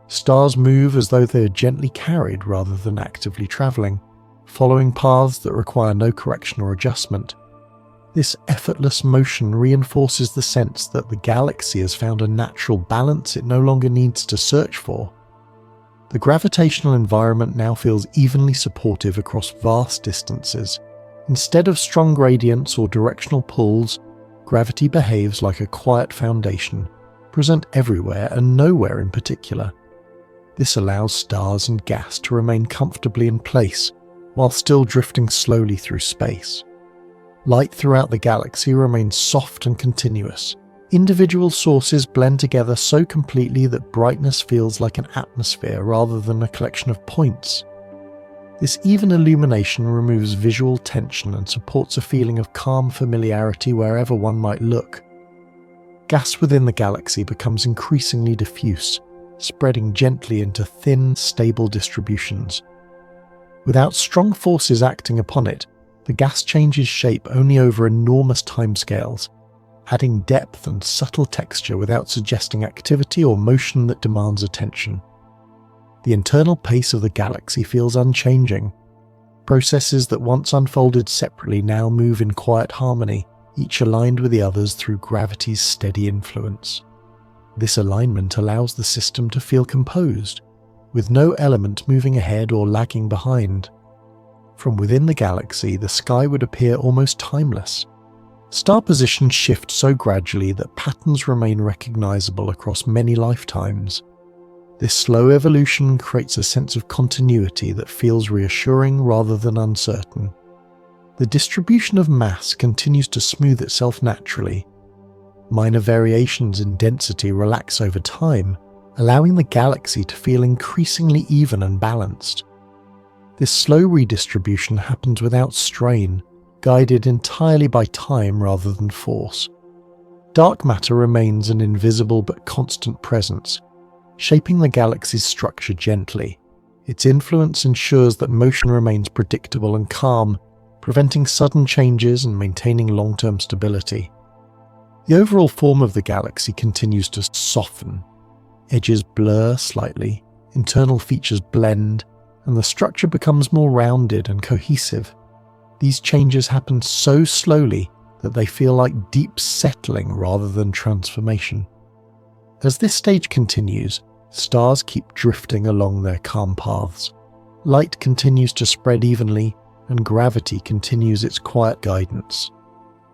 Speaker 1: Stars move as though they are gently carried rather than actively travelling, following paths that require no correction or adjustment. This effortless motion reinforces the sense that the galaxy has found a natural balance it no longer needs to search for. The gravitational environment now feels evenly supportive across vast distances. Instead of strong gradients or directional pulls, gravity behaves like a quiet foundation, present everywhere and nowhere in particular. This allows stars and gas to remain comfortably in place while still drifting slowly through space. Light throughout the galaxy remains soft and continuous. Individual sources blend together so completely that brightness feels like an atmosphere rather than a collection of points. This even illumination removes visual tension and supports a feeling of calm familiarity wherever one might look. Gas within the galaxy becomes increasingly diffuse, spreading gently into thin, stable distributions. Without strong forces acting upon it, the gas changes shape only over enormous timescales, adding depth and subtle texture without suggesting activity or motion that demands attention. The internal pace of the galaxy feels unchanging. Processes that once unfolded separately now move in quiet harmony, each aligned with the others through gravity's steady influence. This alignment allows the system to feel composed, with no element moving ahead or lagging behind. From within the galaxy, the sky would appear almost timeless. Star positions shift so gradually that patterns remain recognizable across many lifetimes. This slow evolution creates a sense of continuity that feels reassuring rather than uncertain. The distribution of mass continues to smooth itself naturally. Minor variations in density relax over time, allowing the galaxy to feel increasingly even and balanced. This slow redistribution happens without strain, guided entirely by time rather than force. Dark matter remains an invisible but constant presence, shaping the galaxy's structure gently. Its influence ensures that motion remains predictable and calm, preventing sudden changes and maintaining long-term stability. The overall form of the galaxy continues to soften. Edges blur slightly, internal features blend, and the structure becomes more rounded and cohesive. These changes happen so slowly that they feel like deep settling rather than transformation. As this stage continues, stars keep drifting along their calm paths. Light continues to spread evenly, and gravity continues its quiet guidance,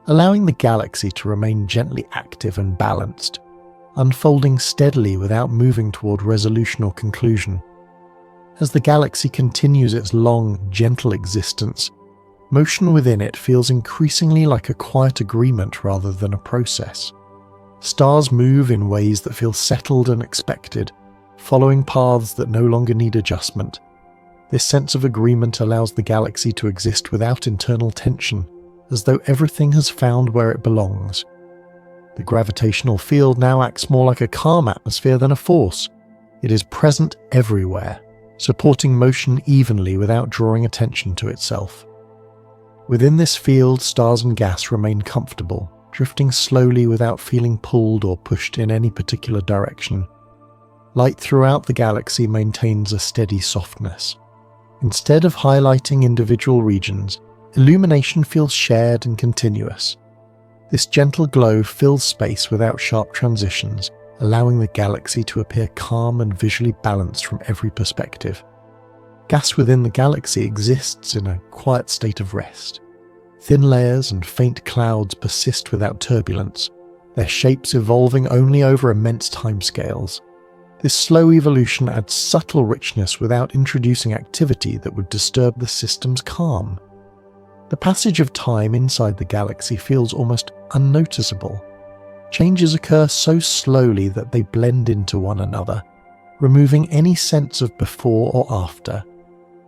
Speaker 1: allowing the galaxy to remain gently active and balanced, unfolding steadily without moving toward resolution or conclusion. As the galaxy continues its long, gentle existence, motion within it feels increasingly like a quiet agreement rather than a process. Stars move in ways that feel settled and expected, following paths that no longer need adjustment. This sense of agreement allows the galaxy to exist without internal tension, as though everything has found where it belongs. The gravitational field now acts more like a calm atmosphere than a force. It is present everywhere, supporting motion evenly without drawing attention to itself. Within this field, stars and gas remain comfortable, drifting slowly without feeling pulled or pushed in any particular direction. Light throughout the galaxy maintains a steady softness. Instead of highlighting individual regions, illumination feels shared and continuous. This gentle glow fills space without sharp transitions, allowing the galaxy to appear calm and visually balanced from every perspective. Gas within the galaxy exists in a quiet state of rest. Thin layers and faint clouds persist without turbulence, their shapes evolving only over immense timescales. This slow evolution adds subtle richness without introducing activity that would disturb the system's calm. The passage of time inside the galaxy feels almost unnoticeable. Changes occur so slowly that they blend into one another, removing any sense of before or after.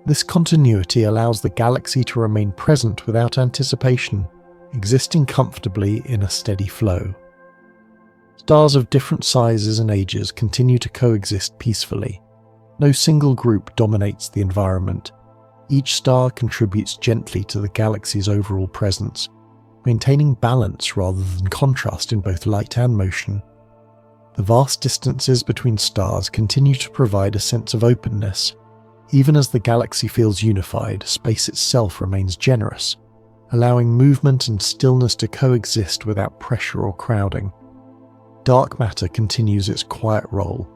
Speaker 1: This continuity allows the galaxy to remain present without anticipation, existing comfortably in a steady flow. Stars of different sizes and ages continue to coexist peacefully. No single group dominates the environment. Each star contributes gently to the galaxy's overall presence, maintaining balance rather than contrast in both light and motion. The vast distances between stars continue to provide a sense of openness. Even as the galaxy feels unified, space itself remains generous, allowing movement and stillness to coexist without pressure or crowding. Dark matter continues its quiet role,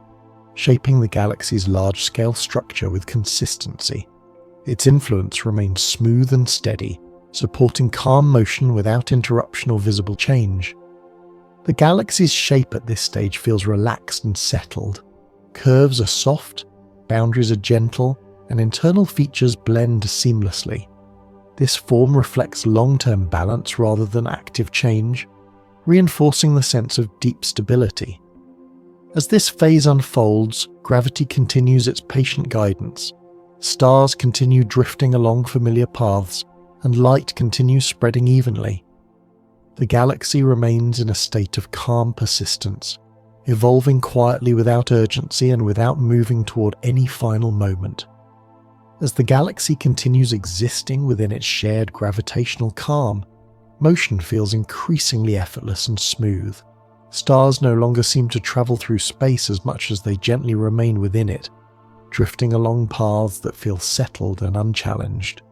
Speaker 1: shaping the galaxy's large-scale structure with consistency. Its influence remains smooth and steady, supporting calm motion without interruption or visible change. The galaxy's shape at this stage feels relaxed and settled. Curves are soft, boundaries are gentle, and internal features blend seamlessly. This form reflects long-term balance rather than active change, reinforcing the sense of deep stability. As this phase unfolds, gravity continues its patient guidance. Stars continue drifting along familiar paths, and light continues spreading evenly. The galaxy remains in a state of calm persistence, evolving quietly without urgency and without moving toward any final moment. As the galaxy continues existing within its shared gravitational calm, motion feels increasingly effortless and smooth. Stars no longer seem to travel through space as much as they gently remain within it, drifting along paths that feel settled and unchallenged.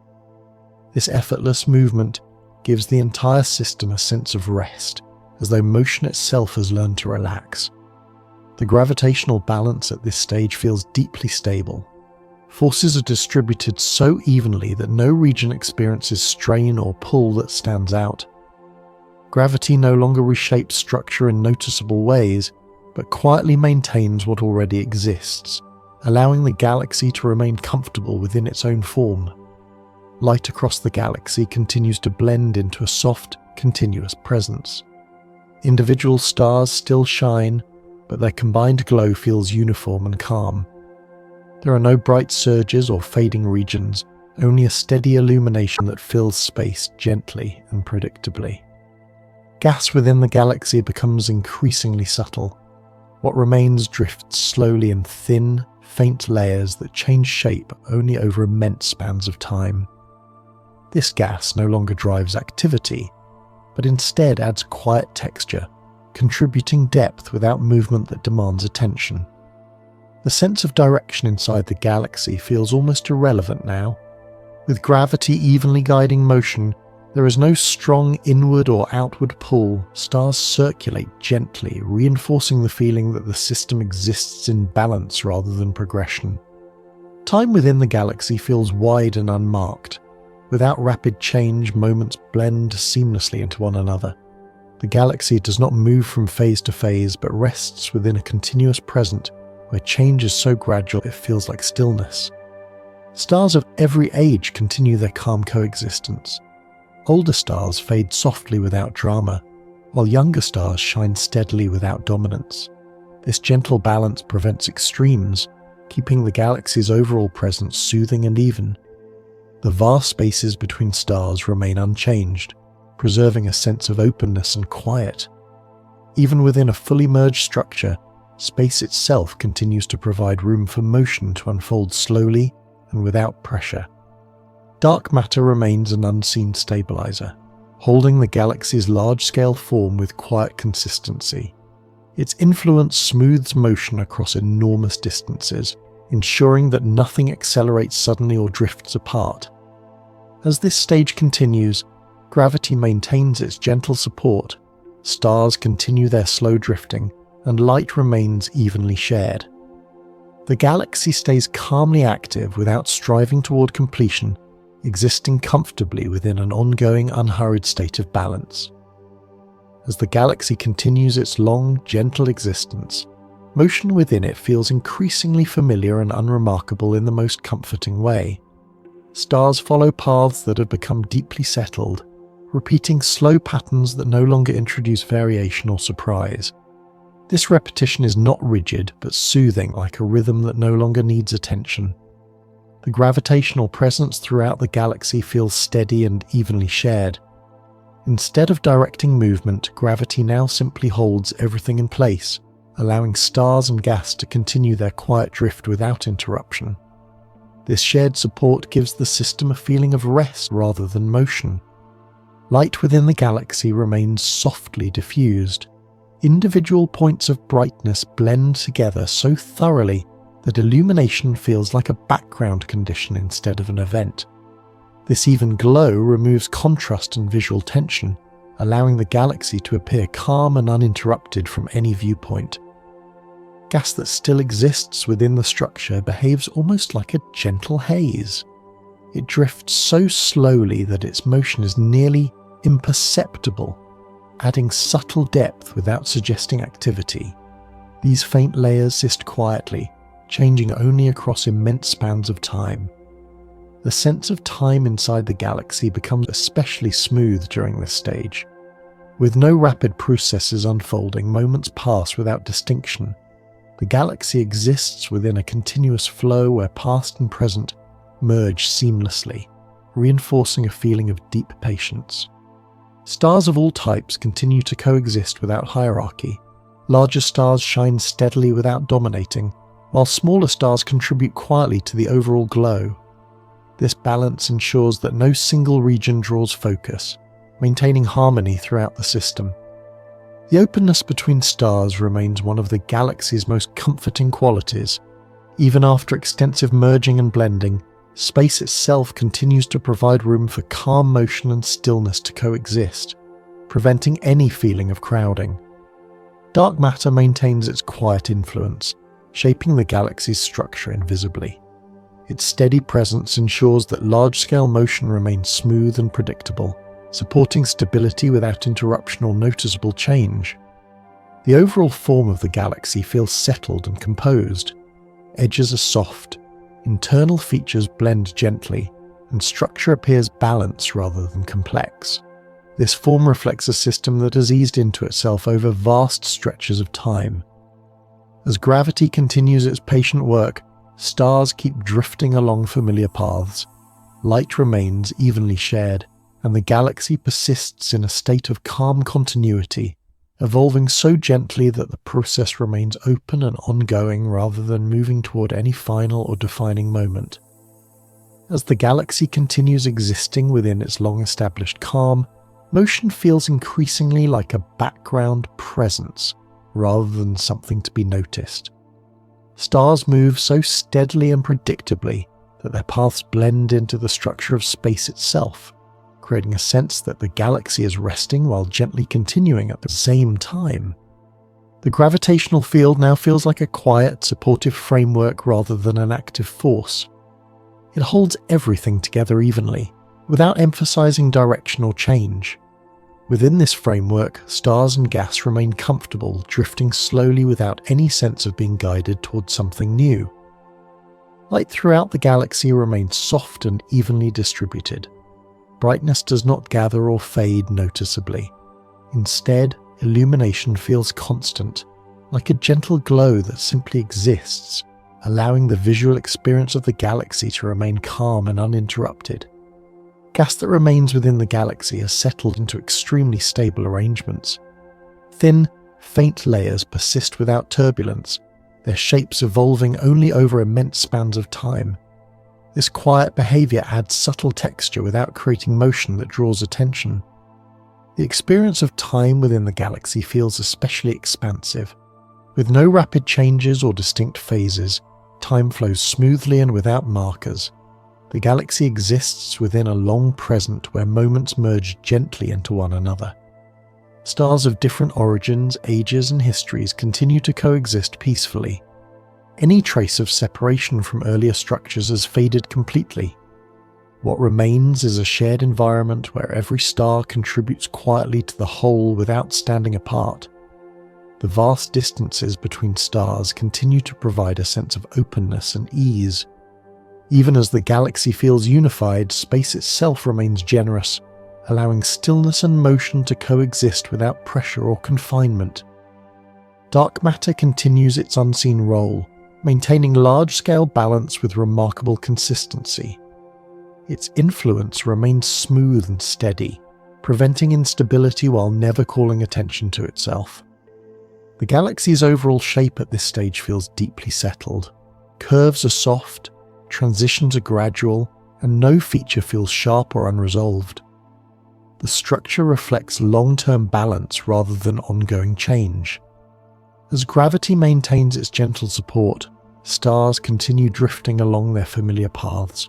Speaker 1: This effortless movement gives the entire system a sense of rest, as though motion itself has learned to relax. The gravitational balance at this stage feels deeply stable. Forces are distributed so evenly that no region experiences strain or pull that stands out. Gravity no longer reshapes structure in noticeable ways, but quietly maintains what already exists, allowing the galaxy to remain comfortable within its own form. Light across the galaxy continues to blend into a soft, continuous presence. Individual stars still shine, but their combined glow feels uniform and calm. There are no bright surges or fading regions, only a steady illumination that fills space gently and predictably. Gas within the galaxy becomes increasingly subtle. What remains drifts slowly in thin, faint layers that change shape only over immense spans of time. This gas no longer drives activity, but instead adds quiet texture, contributing depth without movement that demands attention. The sense of direction inside the galaxy feels almost irrelevant now. With gravity evenly guiding motion, there is no strong inward or outward pull. Stars circulate gently, reinforcing the feeling that the system exists in balance rather than progression. Time within the galaxy feels wide and unmarked. Without rapid change, moments blend seamlessly into one another. The galaxy does not move from phase to phase, but rests within a continuous present where change is so gradual it feels like stillness. Stars of every age continue their calm coexistence. Older stars fade softly without drama, while younger stars shine steadily without dominance. This gentle balance prevents extremes, keeping the galaxy's overall presence soothing and even. The vast spaces between stars remain unchanged, preserving a sense of openness and quiet. Even within a fully merged structure, space itself continues to provide room for motion to unfold slowly and without pressure. Dark matter remains an unseen stabilizer, holding the galaxy's large-scale form with quiet consistency. Its influence smooths motion across enormous distances, ensuring that nothing accelerates suddenly or drifts apart. As this stage continues, gravity maintains its gentle support, stars continue their slow drifting, and light remains evenly shared. The galaxy stays calmly active without striving toward completion, existing comfortably within an ongoing, unhurried state of balance. As the galaxy continues its long, gentle existence, motion within it feels increasingly familiar and unremarkable in the most comforting way. Stars follow paths that have become deeply settled, repeating slow patterns that no longer introduce variation or surprise. This repetition is not rigid, but soothing, like a rhythm that no longer needs attention. The gravitational presence throughout the galaxy feels steady and evenly shared. Instead of directing movement, gravity now simply holds everything in place, allowing stars and gas to continue their quiet drift without interruption. This shared support gives the system a feeling of rest rather than motion. Light within the galaxy remains softly diffused. Individual points of brightness blend together so thoroughly that illumination feels like a background condition instead of an event. This even glow removes contrast and visual tension, allowing the galaxy to appear calm and uninterrupted from any viewpoint. Gas that still exists within the structure behaves almost like a gentle haze. It drifts so slowly that its motion is nearly imperceptible, adding subtle depth without suggesting activity. These faint layers exist quietly, changing only across immense spans of time. The sense of time inside the galaxy becomes especially smooth during this stage. With no rapid processes unfolding, moments pass without distinction. The galaxy exists within a continuous flow where past and present merge seamlessly, reinforcing a feeling of deep patience. Stars of all types continue to coexist without hierarchy. Larger stars shine steadily without dominating, while smaller stars contribute quietly to the overall glow. This balance ensures that no single region draws focus, maintaining harmony throughout the system. The openness between stars remains one of the galaxy's most comforting qualities. Even after extensive merging and blending, space itself continues to provide room for calm motion and stillness to coexist, preventing any feeling of crowding. Dark matter maintains its quiet influence, shaping the galaxy's structure invisibly. Its steady presence ensures that large-scale motion remains smooth and predictable, supporting stability without interruption or noticeable change. The overall form of the galaxy feels settled and composed. Edges are soft, internal features blend gently, and structure appears balanced rather than complex. This form reflects a system that has eased into itself over vast stretches of time. As gravity continues its patient work, stars keep drifting along familiar paths. Light remains evenly shared, and the galaxy persists in a state of calm continuity, evolving so gently that the process remains open and ongoing rather than moving toward any final or defining moment. As the galaxy continues existing within its long-established calm, motion feels increasingly like a background presence rather than something to be noticed. Stars move so steadily and predictably that their paths blend into the structure of space itself, creating a sense that the galaxy is resting while gently continuing at the same time. The gravitational field now feels like a quiet, supportive framework rather than an active force. It holds everything together evenly, without emphasizing direction or change. Within this framework, stars and gas remain comfortable, drifting slowly without any sense of being guided towards something new. Light throughout the galaxy remains soft and evenly distributed. Brightness does not gather or fade noticeably. Instead, illumination feels constant, like a gentle glow that simply exists, allowing the visual experience of the galaxy to remain calm and uninterrupted. Gas that remains within the galaxy has settled into extremely stable arrangements. Thin, faint layers persist without turbulence, their shapes evolving only over immense spans of time. This quiet behavior adds subtle texture without creating motion that draws attention. The experience of time within the galaxy feels especially expansive. With no rapid changes or distinct phases, time flows smoothly and without markers. The galaxy exists within a long present where moments merge gently into one another. Stars of different origins, ages, and histories continue to coexist peacefully. Any trace of separation from earlier structures has faded completely. What remains is a shared environment where every star contributes quietly to the whole without standing apart. The vast distances between stars continue to provide a sense of openness and ease. Even as the galaxy feels unified, space itself remains generous, allowing stillness and motion to coexist without pressure or confinement. Dark matter continues its unseen role, maintaining large-scale balance with remarkable consistency. Its influence remains smooth and steady, preventing instability while never calling attention to itself. The galaxy's overall shape at this stage feels deeply settled. Curves are soft, transitions are gradual, and no feature feels sharp or unresolved. The structure reflects long-term balance rather than ongoing change. As gravity maintains its gentle support, stars continue drifting along their familiar paths.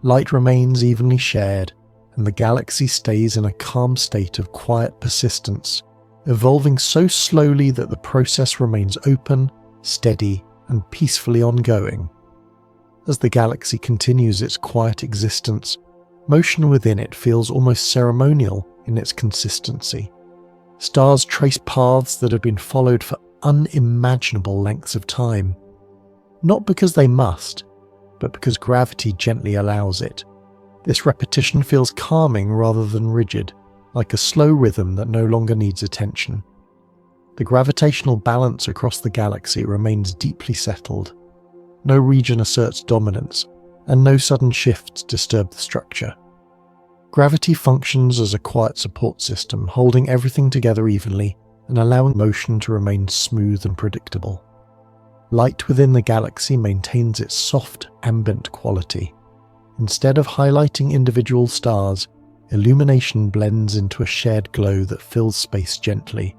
Speaker 1: Light remains evenly shared, and the galaxy stays in a calm state of quiet persistence, evolving so slowly that the process remains open, steady, and peacefully ongoing. As the galaxy continues its quiet existence, motion within it feels almost ceremonial in its consistency. Stars trace paths that have been followed for unimaginable lengths of time. Not because they must, but because gravity gently allows it. This repetition feels calming rather than rigid, like a slow rhythm that no longer needs attention. The gravitational balance across the galaxy remains deeply settled. No region asserts dominance, and no sudden shifts disturb the structure. Gravity functions as a quiet support system, holding everything together evenly and allowing motion to remain smooth and predictable. Light within the galaxy maintains its soft, ambient quality. Instead of highlighting individual stars, illumination blends into a shared glow that fills space gently.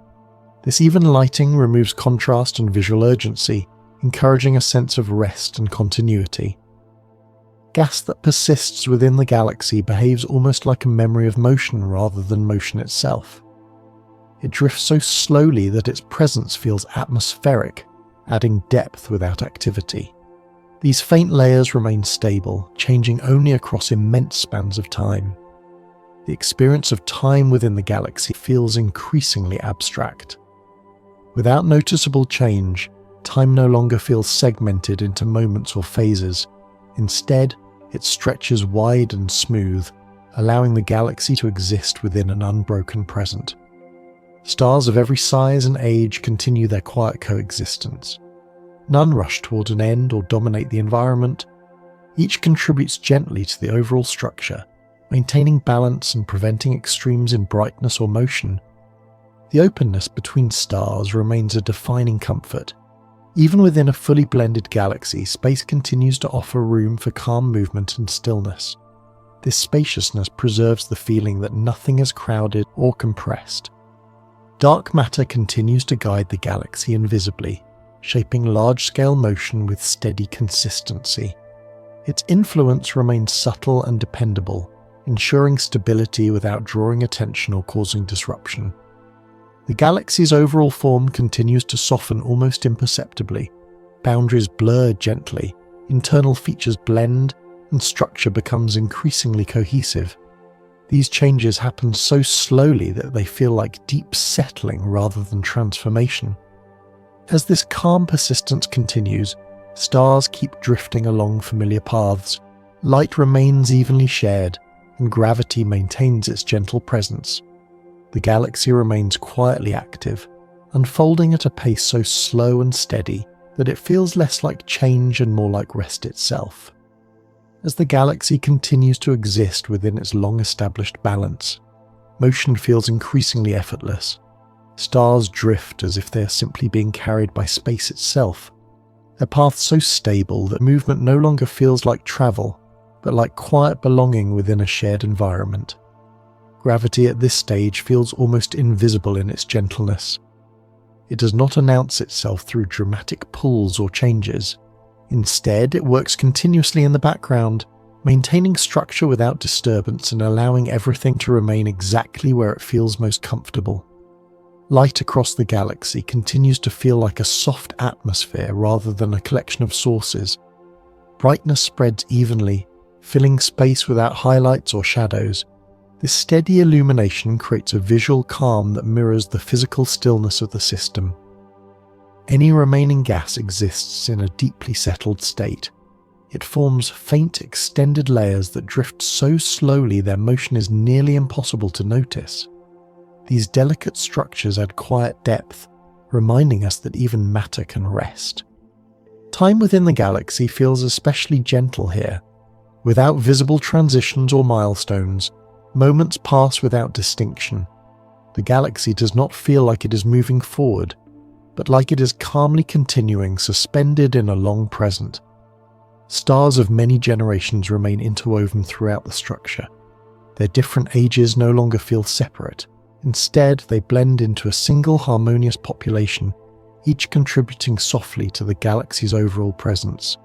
Speaker 1: This even lighting removes contrast and visual urgency, encouraging a sense of rest and continuity. Gas that persists within the galaxy behaves almost like a memory of motion rather than motion itself. It drifts so slowly that its presence feels atmospheric, adding depth without activity. These faint layers remain stable, changing only across immense spans of time. The experience of time within the galaxy feels increasingly abstract. Without noticeable change, time no longer feels segmented into moments or phases. Instead, it stretches wide and smooth, allowing the galaxy to exist within an unbroken present. Stars of every size and age continue their quiet coexistence. None rush toward an end or dominate the environment. Each contributes gently to the overall structure, maintaining balance and preventing extremes in brightness or motion. The openness between stars remains a defining comfort. Even within a fully blended galaxy, space continues to offer room for calm movement and stillness. This spaciousness preserves the feeling that nothing is crowded or compressed. Dark matter continues to guide the galaxy invisibly, shaping large-scale motion with steady consistency. Its influence remains subtle and dependable, ensuring stability without drawing attention or causing disruption. The galaxy's overall form continues to soften almost imperceptibly. Boundaries blur gently, internal features blend, and structure becomes increasingly cohesive. These changes happen so slowly that they feel like deep settling rather than transformation. As this calm persistence continues, stars keep drifting along familiar paths, light remains evenly shared, and gravity maintains its gentle presence. The galaxy remains quietly active, unfolding at a pace so slow and steady that it feels less like change and more like rest itself. As the galaxy continues to exist within its long-established balance, motion feels increasingly effortless. Stars drift as if they are simply being carried by space itself, a path so stable that movement no longer feels like travel, but like quiet belonging within a shared environment. Gravity at this stage feels almost invisible in its gentleness. It does not announce itself through dramatic pulls or changes. Instead, it works continuously in the background, maintaining structure without disturbance and allowing everything to remain exactly where it feels most comfortable. Light across the galaxy continues to feel like a soft atmosphere rather than a collection of sources. Brightness spreads evenly, filling space without highlights or shadows. This steady illumination creates a visual calm that mirrors the physical stillness of the system. Any remaining gas exists in a deeply settled state. It forms faint, extended layers that drift so slowly their motion is nearly impossible to notice. These delicate structures add quiet depth, reminding us that even matter can rest. Time within the galaxy feels especially gentle here. Without visible transitions or milestones, Moments pass without distinction. The galaxy does not feel like it is moving forward, but like it is calmly continuing, suspended in a long present. Stars of many generations remain interwoven throughout the structure. Their different ages no longer feel separate. Instead, they blend into a single harmonious population, each contributing softly to the galaxy's overall presence.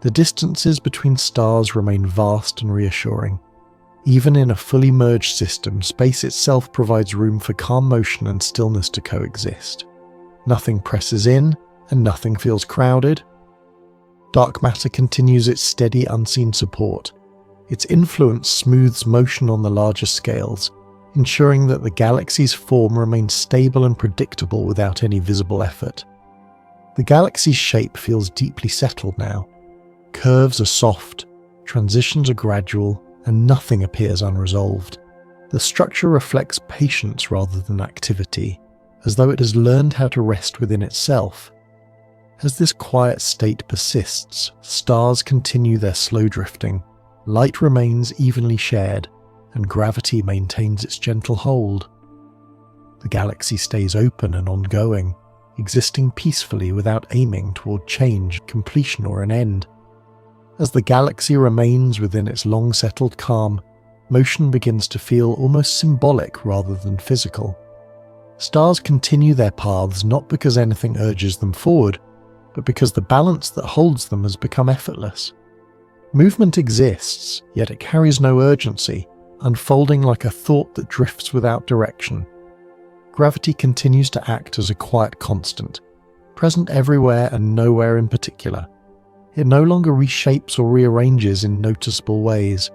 Speaker 1: The distances between stars remain vast and reassuring. Even in a fully merged system, space itself provides room for calm motion and stillness to coexist. Nothing presses in, and nothing feels crowded. Dark matter continues its steady, unseen support. Its influence smooths motion on the larger scales, ensuring that the galaxy's form remains stable and predictable without any visible effort. The galaxy's shape feels deeply settled now. Curves are soft, transitions are gradual, and nothing appears unresolved. The structure reflects patience rather than activity, as though it has learned how to rest within itself. As this quiet state persists, stars continue their slow drifting, light remains evenly shared, and gravity maintains its gentle hold. The galaxy stays open and ongoing, existing peacefully without aiming toward change, completion, or an end. As the galaxy remains within its long-settled calm, motion begins to feel almost symbolic rather than physical. Stars continue their paths not because anything urges them forward, but because the balance that holds them has become effortless. Movement exists, yet it carries no urgency, unfolding like a thought that drifts without direction. Gravity continues to act as a quiet constant, present everywhere and nowhere in particular. It no longer reshapes or rearranges in noticeable ways.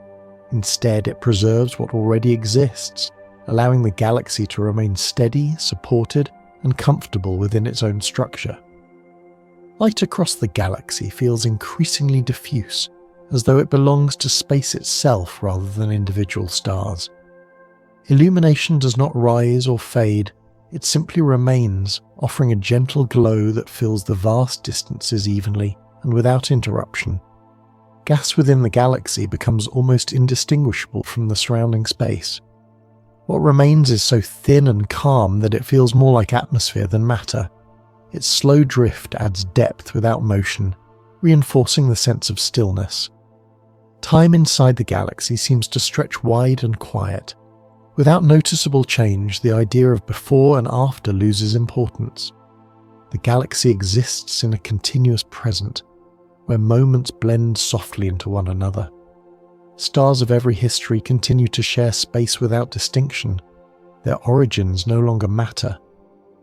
Speaker 1: Instead, it preserves what already exists, allowing the galaxy to remain steady, supported, and comfortable within its own structure. Light across the galaxy feels increasingly diffuse, as though it belongs to space itself rather than individual stars. Illumination does not rise or fade, it simply remains, offering a gentle glow that fills the vast distances evenly and without interruption. Gas within the galaxy becomes almost indistinguishable from the surrounding space. What remains is so thin and calm that it feels more like atmosphere than matter. Its slow drift adds depth without motion, reinforcing the sense of stillness. Time inside the galaxy seems to stretch wide and quiet. Without noticeable change, the idea of before and after loses importance. The galaxy exists in a continuous present, where moments blend softly into one another. Stars of every history continue to share space without distinction. Their origins no longer matter.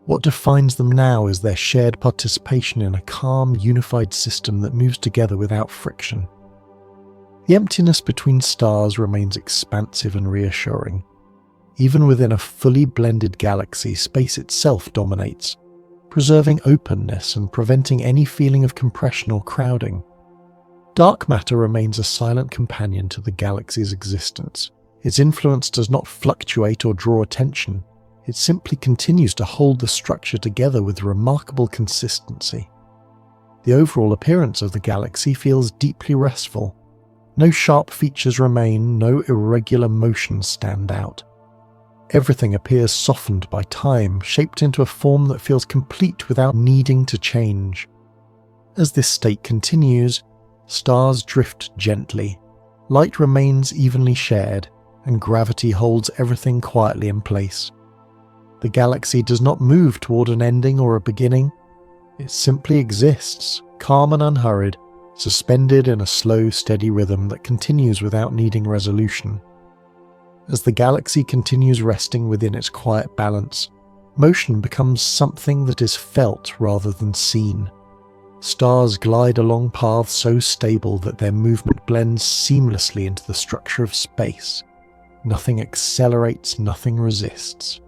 Speaker 1: What defines them now is their shared participation in a calm, unified system that moves together without friction. The emptiness between stars remains expansive and reassuring. Even within a fully blended galaxy, space itself dominates, preserving openness and preventing any feeling of compression or crowding. Dark matter remains a silent companion to the galaxy's existence. Its influence does not fluctuate or draw attention. It simply continues to hold the structure together with remarkable consistency. The overall appearance of the galaxy feels deeply restful. No sharp features remain, no irregular motions stand out. Everything appears softened by time, shaped into a form that feels complete without needing to change. As this state continues, stars drift gently, light remains evenly shared, and gravity holds everything quietly in place. The galaxy does not move toward an ending or a beginning. It simply exists, calm and unhurried, suspended in a slow, steady rhythm that continues without needing resolution. As the galaxy continues resting within its quiet balance, motion becomes something that is felt rather than seen. Stars glide along paths so stable that their movement blends seamlessly into the structure of space. Nothing accelerates, nothing resists.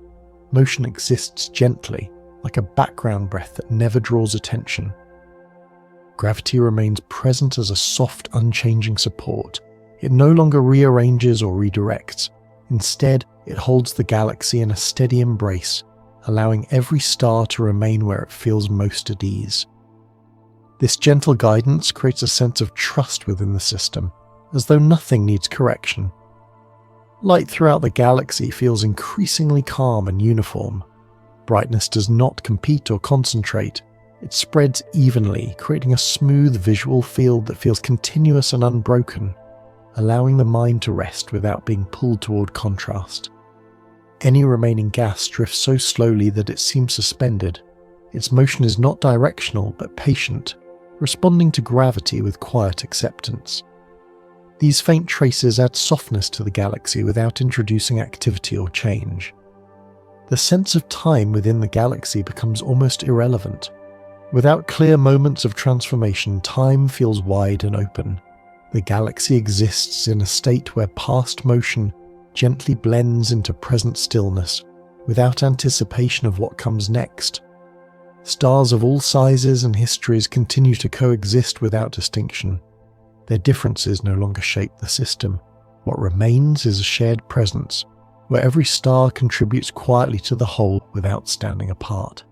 Speaker 1: Motion exists gently, like a background breath that never draws attention. Gravity remains present as a soft, unchanging support. It no longer rearranges or redirects. Instead, it holds the galaxy in a steady embrace, allowing every star to remain where it feels most at ease. This gentle guidance creates a sense of trust within the system, as though nothing needs correction. Light throughout the galaxy feels increasingly calm and uniform. Brightness does not compete or concentrate. It spreads evenly, creating a smooth visual field that feels continuous and unbroken, allowing the mind to rest without being pulled toward contrast. Any remaining gas drifts so slowly that it seems suspended. Its motion is not directional but patient, responding to gravity with quiet acceptance. These faint traces add softness to the galaxy without introducing activity or change. The sense of time within the galaxy becomes almost irrelevant. Without clear moments of transformation, time feels wide and open. The galaxy exists in a state where past motion gently blends into present stillness, without anticipation of what comes next. Stars of all sizes and histories continue to coexist without distinction. Their differences no longer shape the system. What remains is a shared presence, where every star contributes quietly to the whole without standing apart.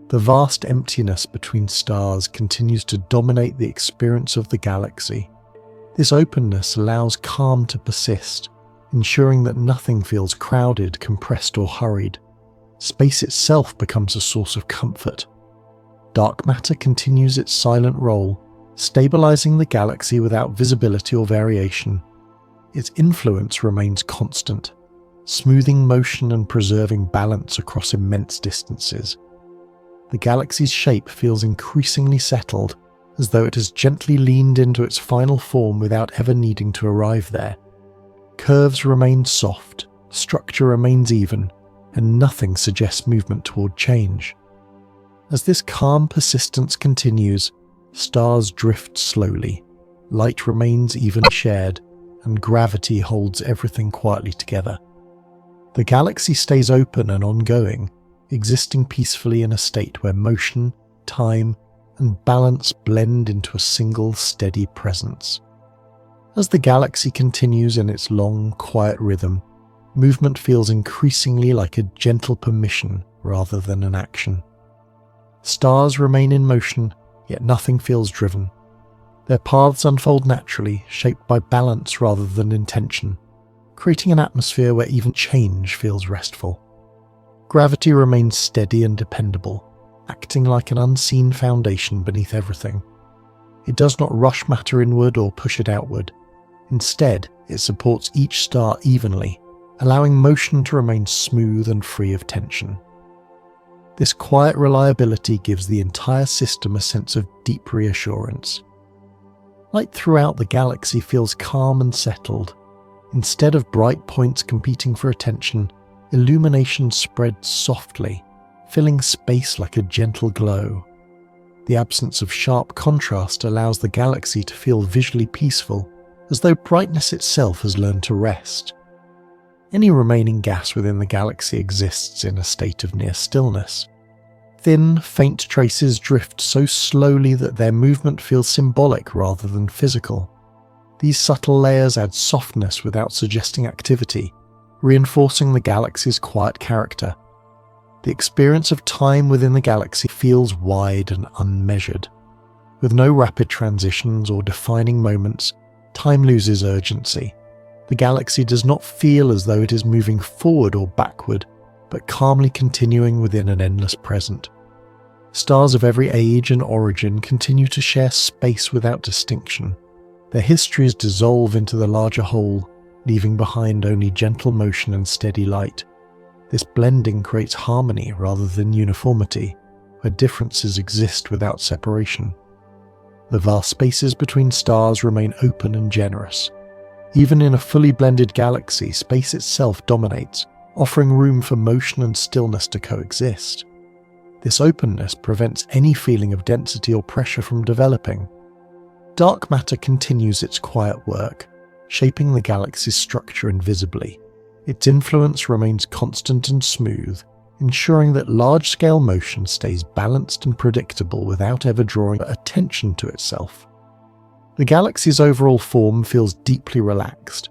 Speaker 1: The vast emptiness between stars continues to dominate the experience of the galaxy. This openness allows calm to persist, ensuring that nothing feels crowded, compressed, or hurried. Space itself becomes a source of comfort. Dark matter continues its silent role, stabilizing the galaxy without visibility or variation. Its influence remains constant, smoothing motion and preserving balance across immense distances. The galaxy's shape feels increasingly settled, as though it has gently leaned into its final form without ever needing to arrive there. Curves remain soft, structure remains even, and nothing suggests movement toward change. As this calm persistence continues, stars drift slowly, light remains evenly shared, and gravity holds everything quietly together. The galaxy stays open and ongoing, existing peacefully in a state where motion, time, and balance blend into a single steady presence. As the galaxy continues in its long, quiet rhythm, movement feels increasingly like a gentle permission rather than an action. Stars remain in motion, yet nothing feels driven. Their paths unfold naturally, shaped by balance rather than intention, creating an atmosphere where even change feels restful. Gravity remains steady and dependable, acting like an unseen foundation beneath everything. It does not rush matter inward or push it outward. Instead, it supports each star evenly, allowing motion to remain smooth and free of tension. This quiet reliability gives the entire system a sense of deep reassurance. Light throughout the galaxy feels calm and settled. Instead of bright points competing for attention, illumination spreads softly, filling space like a gentle glow. The absence of sharp contrast allows the galaxy to feel visually peaceful, as though brightness itself has learned to rest. Any remaining gas within the galaxy exists in a state of near stillness. Thin, faint traces drift so slowly that their movement feels symbolic rather than physical. These subtle layers add softness without suggesting activity, reinforcing the galaxy's quiet character. The experience of time within the galaxy feels wide and unmeasured. With no rapid transitions or defining moments, time loses urgency. The galaxy does not feel as though it is moving forward or backward, but calmly continuing within an endless present. Stars of every age and origin continue to share space without distinction. Their histories dissolve into the larger whole, leaving behind only gentle motion and steady light. This blending creates harmony rather than uniformity, where differences exist without separation. The vast spaces between stars remain open and generous. Even in a fully blended galaxy, space itself dominates, offering room for motion and stillness to coexist. This openness prevents any feeling of density or pressure from developing. Dark matter continues its quiet work, shaping the galaxy's structure invisibly. Its influence remains constant and smooth, ensuring that large-scale motion stays balanced and predictable without ever drawing attention to itself. The galaxy's overall form feels deeply relaxed.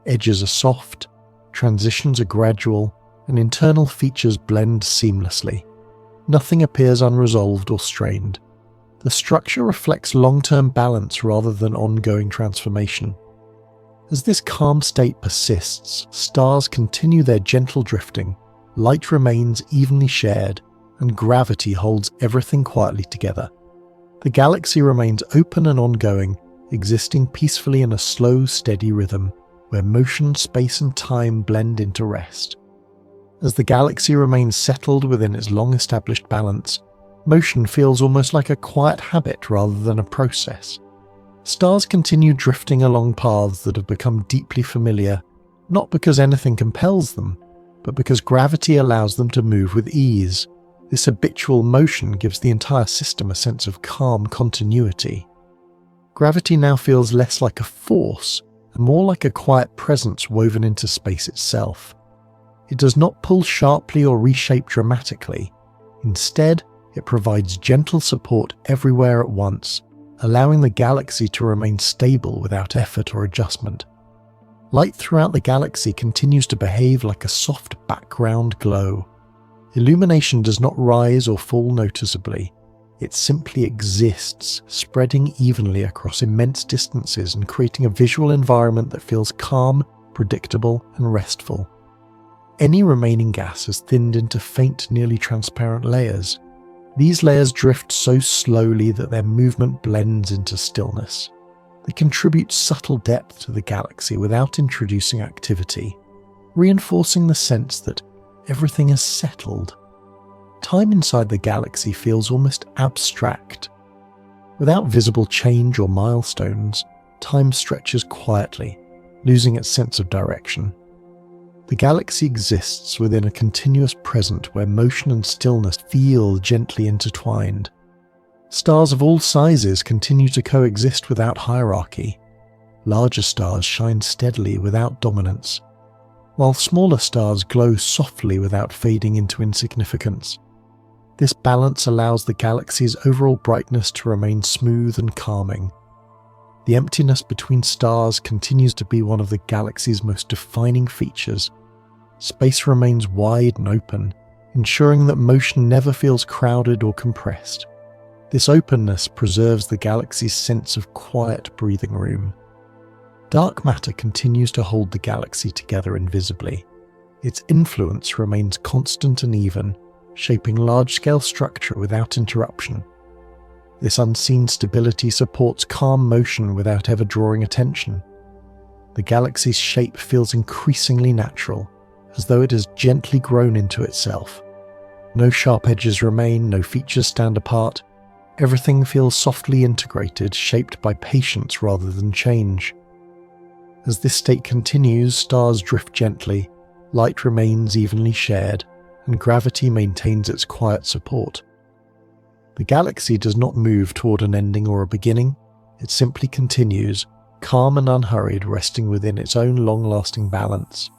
Speaker 1: Edges are soft, transitions are gradual, and internal features blend seamlessly. Nothing appears unresolved or strained. The structure reflects long-term balance rather than ongoing transformation. As this calm state persists, stars continue their gentle drifting, light remains evenly shared, and gravity holds everything quietly together. The galaxy remains open and ongoing, existing peacefully in a slow, steady rhythm, where motion, space, and time blend into rest. As the galaxy remains settled within its long-established balance, motion feels almost like a quiet habit rather than a process. Stars continue drifting along paths that have become deeply familiar, not because anything compels them, but because gravity allows them to move with ease. This habitual motion gives the entire system a sense of calm continuity. Gravity now feels less like a force and more like a quiet presence woven into space itself. It does not pull sharply or reshape dramatically. Instead, it provides gentle support everywhere at once, allowing the galaxy to remain stable without effort or adjustment. Light throughout the galaxy continues to behave like a soft background glow. Illumination does not rise or fall noticeably. It simply exists, spreading evenly across immense distances and creating a visual environment that feels calm, predictable, and restful. Any remaining gas is thinned into faint, nearly transparent layers. These layers drift so slowly that their movement blends into stillness. They contribute subtle depth to the galaxy without introducing activity, reinforcing the sense that everything is settled. Time inside the galaxy feels almost abstract. Without visible change or milestones, time stretches quietly, losing its sense of direction. The galaxy exists within a continuous present where motion and stillness feel gently intertwined. Stars of all sizes continue to coexist without hierarchy. Larger stars shine steadily without dominance, while smaller stars glow softly without fading into insignificance. This balance allows the galaxy's overall brightness to remain smooth and calming. The emptiness between stars continues to be one of the galaxy's most defining features. Space remains wide and open, ensuring that motion never feels crowded or compressed. This openness preserves the galaxy's sense of quiet breathing room. Dark matter continues to hold the galaxy together invisibly. Its influence remains constant and even, shaping large-scale structure without interruption. This unseen stability supports calm motion without ever drawing attention. The galaxy's shape feels increasingly natural, as though it has gently grown into itself. No sharp edges remain, no features stand apart. Everything feels softly integrated, shaped by patience rather than change. As this state continues, stars drift gently, light remains evenly shared, and gravity maintains its quiet support. The galaxy does not move toward an ending or a beginning. It simply continues, calm and unhurried, resting within its own long-lasting balance.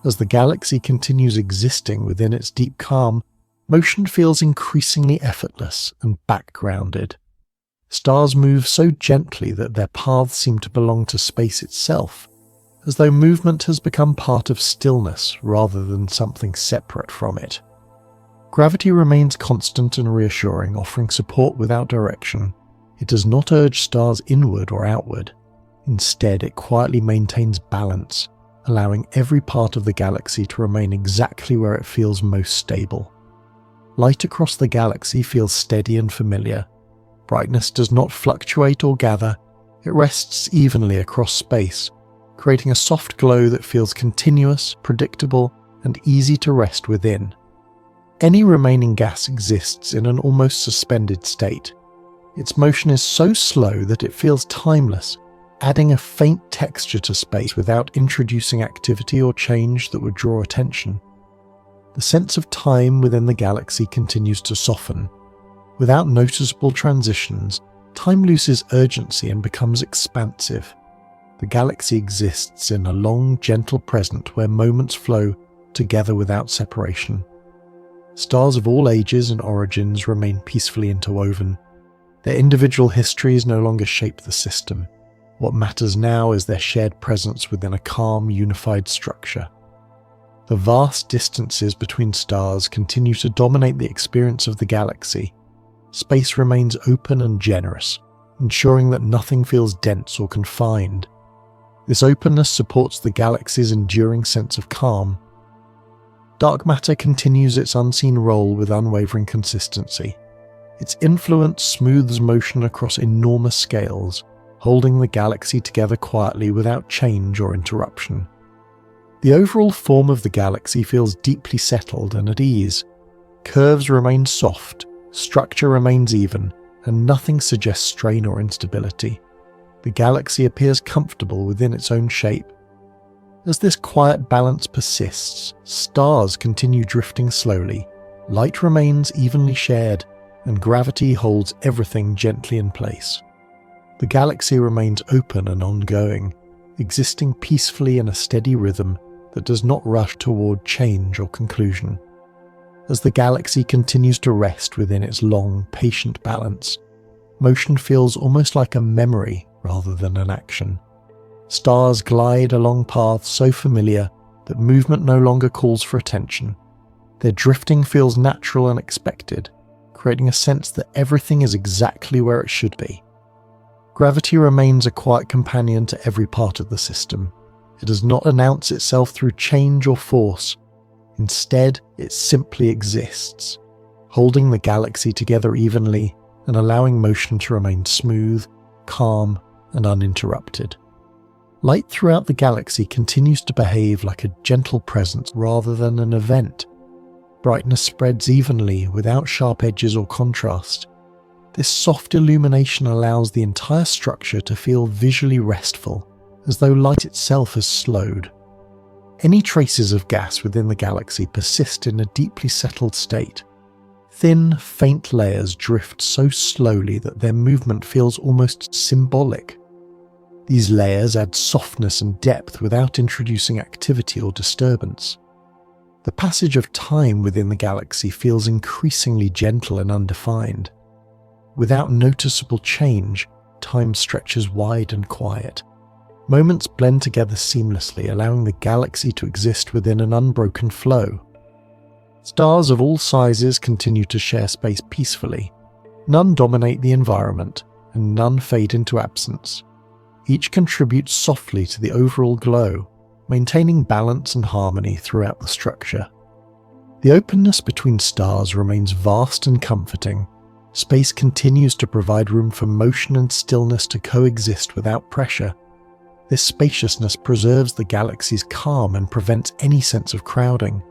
Speaker 1: As the galaxy continues existing within its deep calm, motion feels increasingly effortless and backgrounded. Stars move so gently that their paths seem to belong to space itself, as though movement has become part of stillness rather than something separate from it. Gravity remains constant and reassuring, offering support without direction. It does not urge stars inward or outward. Instead, it quietly maintains balance, allowing every part of the galaxy to remain exactly where it feels most stable. Light across the galaxy feels steady and familiar. Brightness does not fluctuate or gather. It rests evenly across space, creating a soft glow that feels continuous, predictable, and easy to rest within. Any remaining gas exists in an almost suspended state. Its motion is so slow that it feels timeless, adding a faint texture to space without introducing activity or change that would draw attention. The sense of time within the galaxy continues to soften. Without noticeable transitions, time loses urgency and becomes expansive. The galaxy exists in a long, gentle present where moments flow together without separation. Stars of all ages and origins remain peacefully interwoven. Their individual histories no longer shape the system. What matters now is their shared presence within a calm, unified structure. The vast distances between stars continue to dominate the experience of the galaxy. Space remains open and generous, ensuring that nothing feels dense or confined. This openness supports the galaxy's enduring sense of calm. Dark matter continues its unseen role with unwavering consistency. Its influence smooths motion across enormous scales, holding the galaxy together quietly without change or interruption. The overall form of the galaxy feels deeply settled and at ease. Curves remain soft, structure remains even, and nothing suggests strain or instability. The galaxy appears comfortable within its own shape. As this quiet balance persists, stars continue drifting slowly, light remains evenly shared, and gravity holds everything gently in place. The galaxy remains open and ongoing, existing peacefully in a steady rhythm that does not rush toward change or conclusion. As the galaxy continues to rest within its long, patient balance, motion feels almost like a memory rather than an action. Stars glide along paths so familiar that movement no longer calls for attention. Their drifting feels natural and expected, creating a sense that everything is exactly where it should be. Gravity remains a quiet companion to every part of the system. It does not announce itself through change or force. Instead, it simply exists, holding the galaxy together evenly and allowing motion to remain smooth, calm, and uninterrupted. Light throughout the galaxy continues to behave like a gentle presence rather than an event. Brightness spreads evenly without sharp edges or contrast. This soft illumination allows the entire structure to feel visually restful, as though light itself has slowed. Any traces of gas within the galaxy persist in a deeply settled state. Thin, faint layers drift so slowly that their movement feels almost symbolic. These layers add softness and depth without introducing activity or disturbance. The passage of time within the galaxy feels increasingly gentle and undefined. Without noticeable change, time stretches wide and quiet. Moments blend together seamlessly, allowing the galaxy to exist within an unbroken flow. Stars of all sizes continue to share space peacefully. None dominate the environment, and none fade into absence. Each contributes softly to the overall glow, maintaining balance and harmony throughout the structure. The openness between stars remains vast and comforting. Space continues to provide room for motion and stillness to coexist without pressure. This spaciousness preserves the galaxy's calm and prevents any sense of crowding.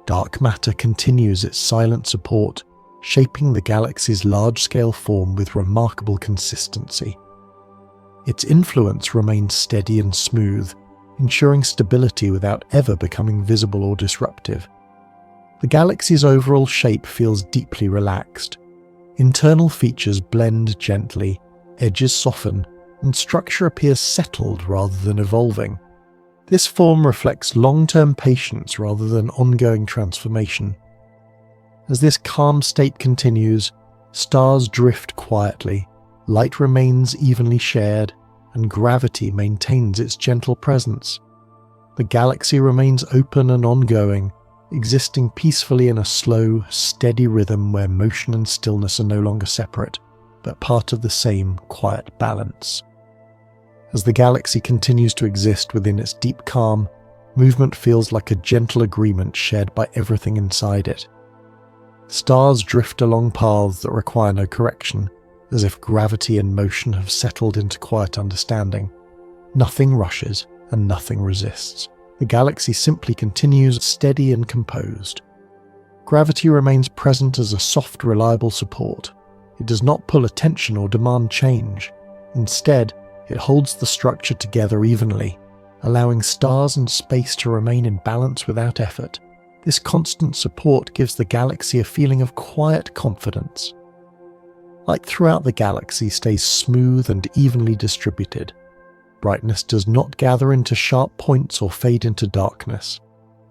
Speaker 1: Dark matter continues its silent support, shaping the galaxy's large-scale form with remarkable consistency. Its influence remains steady and smooth, ensuring stability without ever becoming visible or disruptive. The galaxy's overall shape feels deeply relaxed. Internal features blend gently, edges soften, and structure appears settled rather than evolving. This form reflects long-term patience rather than ongoing transformation. As this calm state continues, stars drift quietly, light remains evenly shared, and gravity maintains its gentle presence. The galaxy remains open and ongoing, existing peacefully in a slow, steady rhythm where motion and stillness are no longer separate, but part of the same quiet balance. As the galaxy continues to exist within its deep calm, movement feels like a gentle agreement shared by everything inside it. Stars drift along paths that require no correction, as if gravity and motion have settled into quiet understanding. Nothing rushes and nothing resists. The galaxy simply continues steady and composed. Gravity remains present as a soft, reliable support. It does not pull attention or demand change. Instead, it holds the structure together evenly, allowing stars and space to remain in balance without effort. This constant support gives the galaxy a feeling of quiet confidence. Light throughout the galaxy stays smooth and evenly distributed. Brightness does not gather into sharp points or fade into darkness.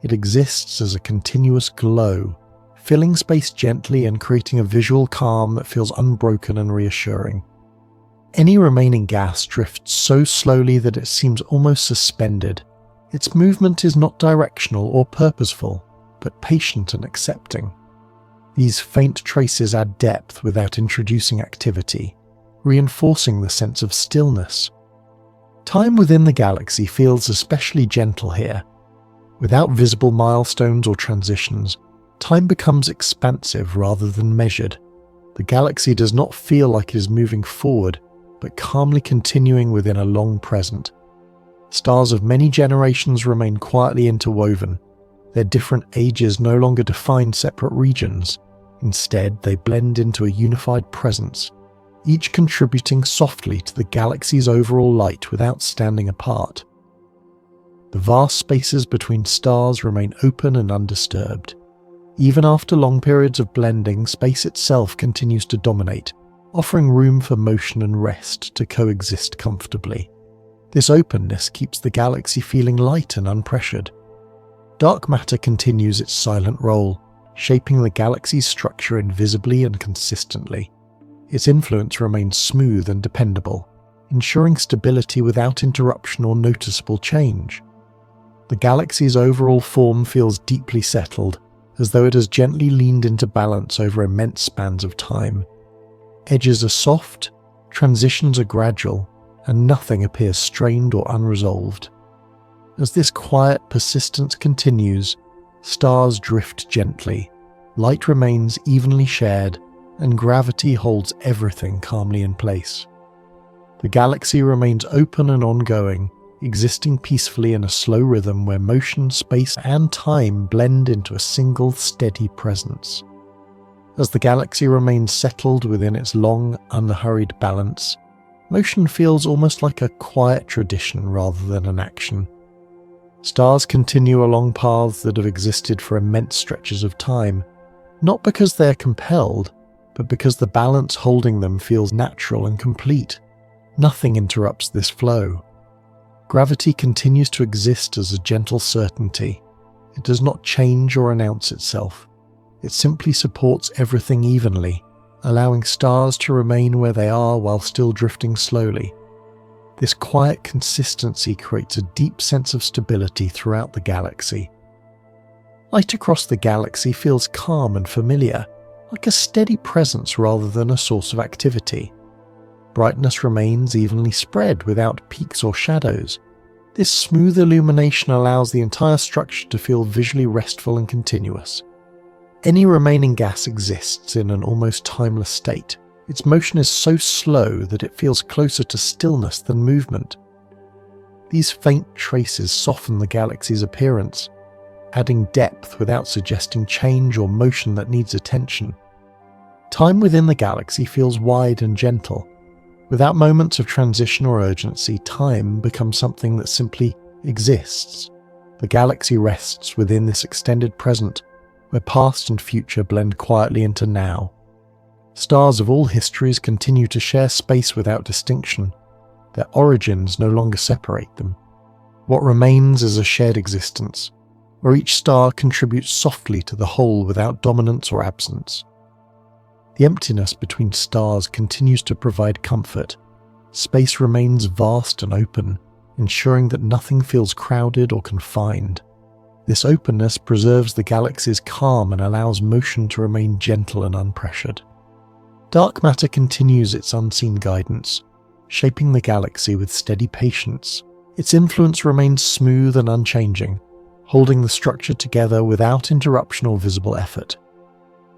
Speaker 1: It exists as a continuous glow, filling space gently and creating a visual calm that feels unbroken and reassuring. Any remaining gas drifts so slowly that it seems almost suspended. Its movement is not directional or purposeful, but patient and accepting. These faint traces add depth without introducing activity, reinforcing the sense of stillness. Time within the galaxy feels especially gentle here. Without visible milestones or transitions, time becomes expansive rather than measured. The galaxy does not feel like it is moving forward, but calmly continuing within a long present. Stars of many generations remain quietly interwoven. Their different ages no longer define separate regions. Instead, they blend into a unified presence, each contributing softly to the galaxy's overall light without standing apart. The vast spaces between stars remain open and undisturbed. Even after long periods of blending, space itself continues to dominate, offering room for motion and rest to coexist comfortably. This openness keeps the galaxy feeling light and unpressured. Dark matter continues its silent role, shaping the galaxy's structure invisibly and consistently. Its influence remains smooth and dependable, ensuring stability without interruption or noticeable change. The galaxy's overall form feels deeply settled, as though it has gently leaned into balance over immense spans of time. Edges are soft, transitions are gradual, and nothing appears strained or unresolved. As this quiet persistence continues, stars drift gently, light remains evenly shared, and gravity holds everything calmly in place. The galaxy remains open and ongoing, existing peacefully in a slow rhythm where motion, space, and time blend into a single steady presence. As the galaxy remains settled within its long, unhurried balance, motion feels almost like a quiet tradition rather than an action. Stars continue along paths that have existed for immense stretches of time, not because they are compelled, but because the balance holding them feels natural and complete. Nothing interrupts this flow. Gravity continues to exist as a gentle certainty. It does not change or announce itself. It simply supports everything evenly, allowing stars to remain where they are while still drifting slowly. This quiet consistency creates a deep sense of stability throughout the galaxy. Light across the galaxy feels calm and familiar, like a steady presence rather than a source of activity. Brightness remains evenly spread without peaks or shadows. This smooth illumination allows the entire structure to feel visually restful and continuous. Any remaining gas exists in an almost timeless state. Its motion is so slow that it feels closer to stillness than movement. These faint traces soften the galaxy's appearance, adding depth without suggesting change or motion that needs attention. Time within the galaxy feels wide and gentle. Without moments of transition or urgency, time becomes something that simply exists. The galaxy rests within this extended present, where past and future blend quietly into now. Stars of all histories continue to share space without distinction. Their origins no longer separate them. What remains is a shared existence, where each star contributes softly to the whole without dominance or absence. The emptiness between stars continues to provide comfort. Space remains vast and open, ensuring that nothing feels crowded or confined. This openness preserves the galaxy's calm and allows motion to remain gentle and unpressured. Dark matter continues its unseen guidance, shaping the galaxy with steady patience. Its influence remains smooth and unchanging, holding the structure together without interruption or visible effort.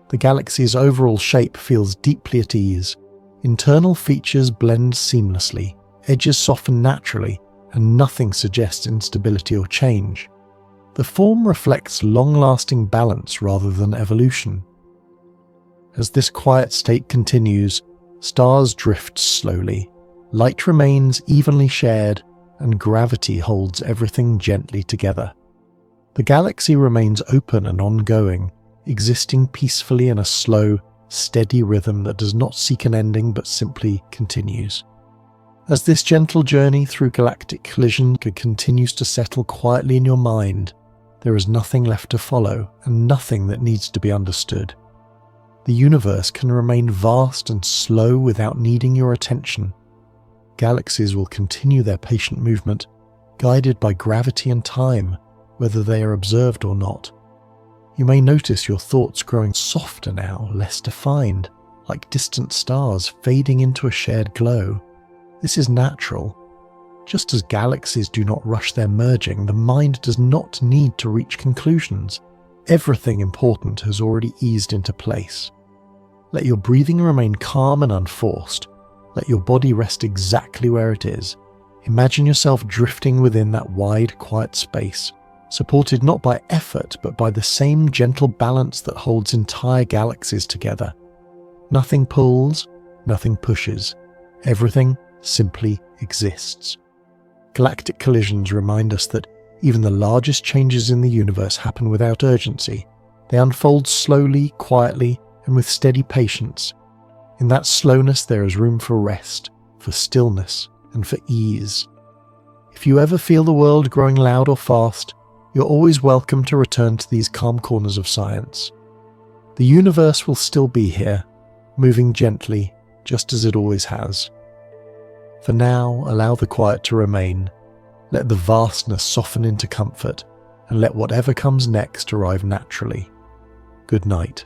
Speaker 1: The galaxy's overall shape feels deeply at ease. Internal features blend seamlessly, edges soften naturally, and nothing suggests instability or change. The form reflects long-lasting balance rather than evolution. As this quiet state continues, stars drift slowly. Light remains evenly shared, and gravity holds everything gently together. The galaxy remains open and ongoing, existing peacefully in a slow, steady rhythm that does not seek an ending but simply continues. As this gentle journey through galactic collision continues to settle quietly in your mind, there is nothing left to follow and nothing that needs to be understood. The universe can remain vast and slow without needing your attention. Galaxies will continue their patient movement, guided by gravity and time, whether they are observed or not. You may notice your thoughts growing softer now, less defined, like distant stars fading into a shared glow. This is natural. Just as galaxies do not rush their merging, the mind does not need to reach conclusions. Everything important has already eased into place. Let your breathing remain calm and unforced. Let your body rest exactly where it is. Imagine yourself drifting within that wide, quiet space, supported not by effort but by the same gentle balance that holds entire galaxies together. Nothing pulls, nothing pushes. Everything simply exists. Galactic collisions remind us that even the largest changes in the universe happen without urgency. They unfold slowly, quietly, and with steady patience. In that slowness there is room for rest, for stillness, and for ease. If you ever feel the world growing loud or fast, you're always welcome to return to these calm corners of science. The universe will still be here, moving gently, just as it always has. For now, allow the quiet to remain. Let the vastness soften into comfort, and let whatever comes next arrive naturally. Good night.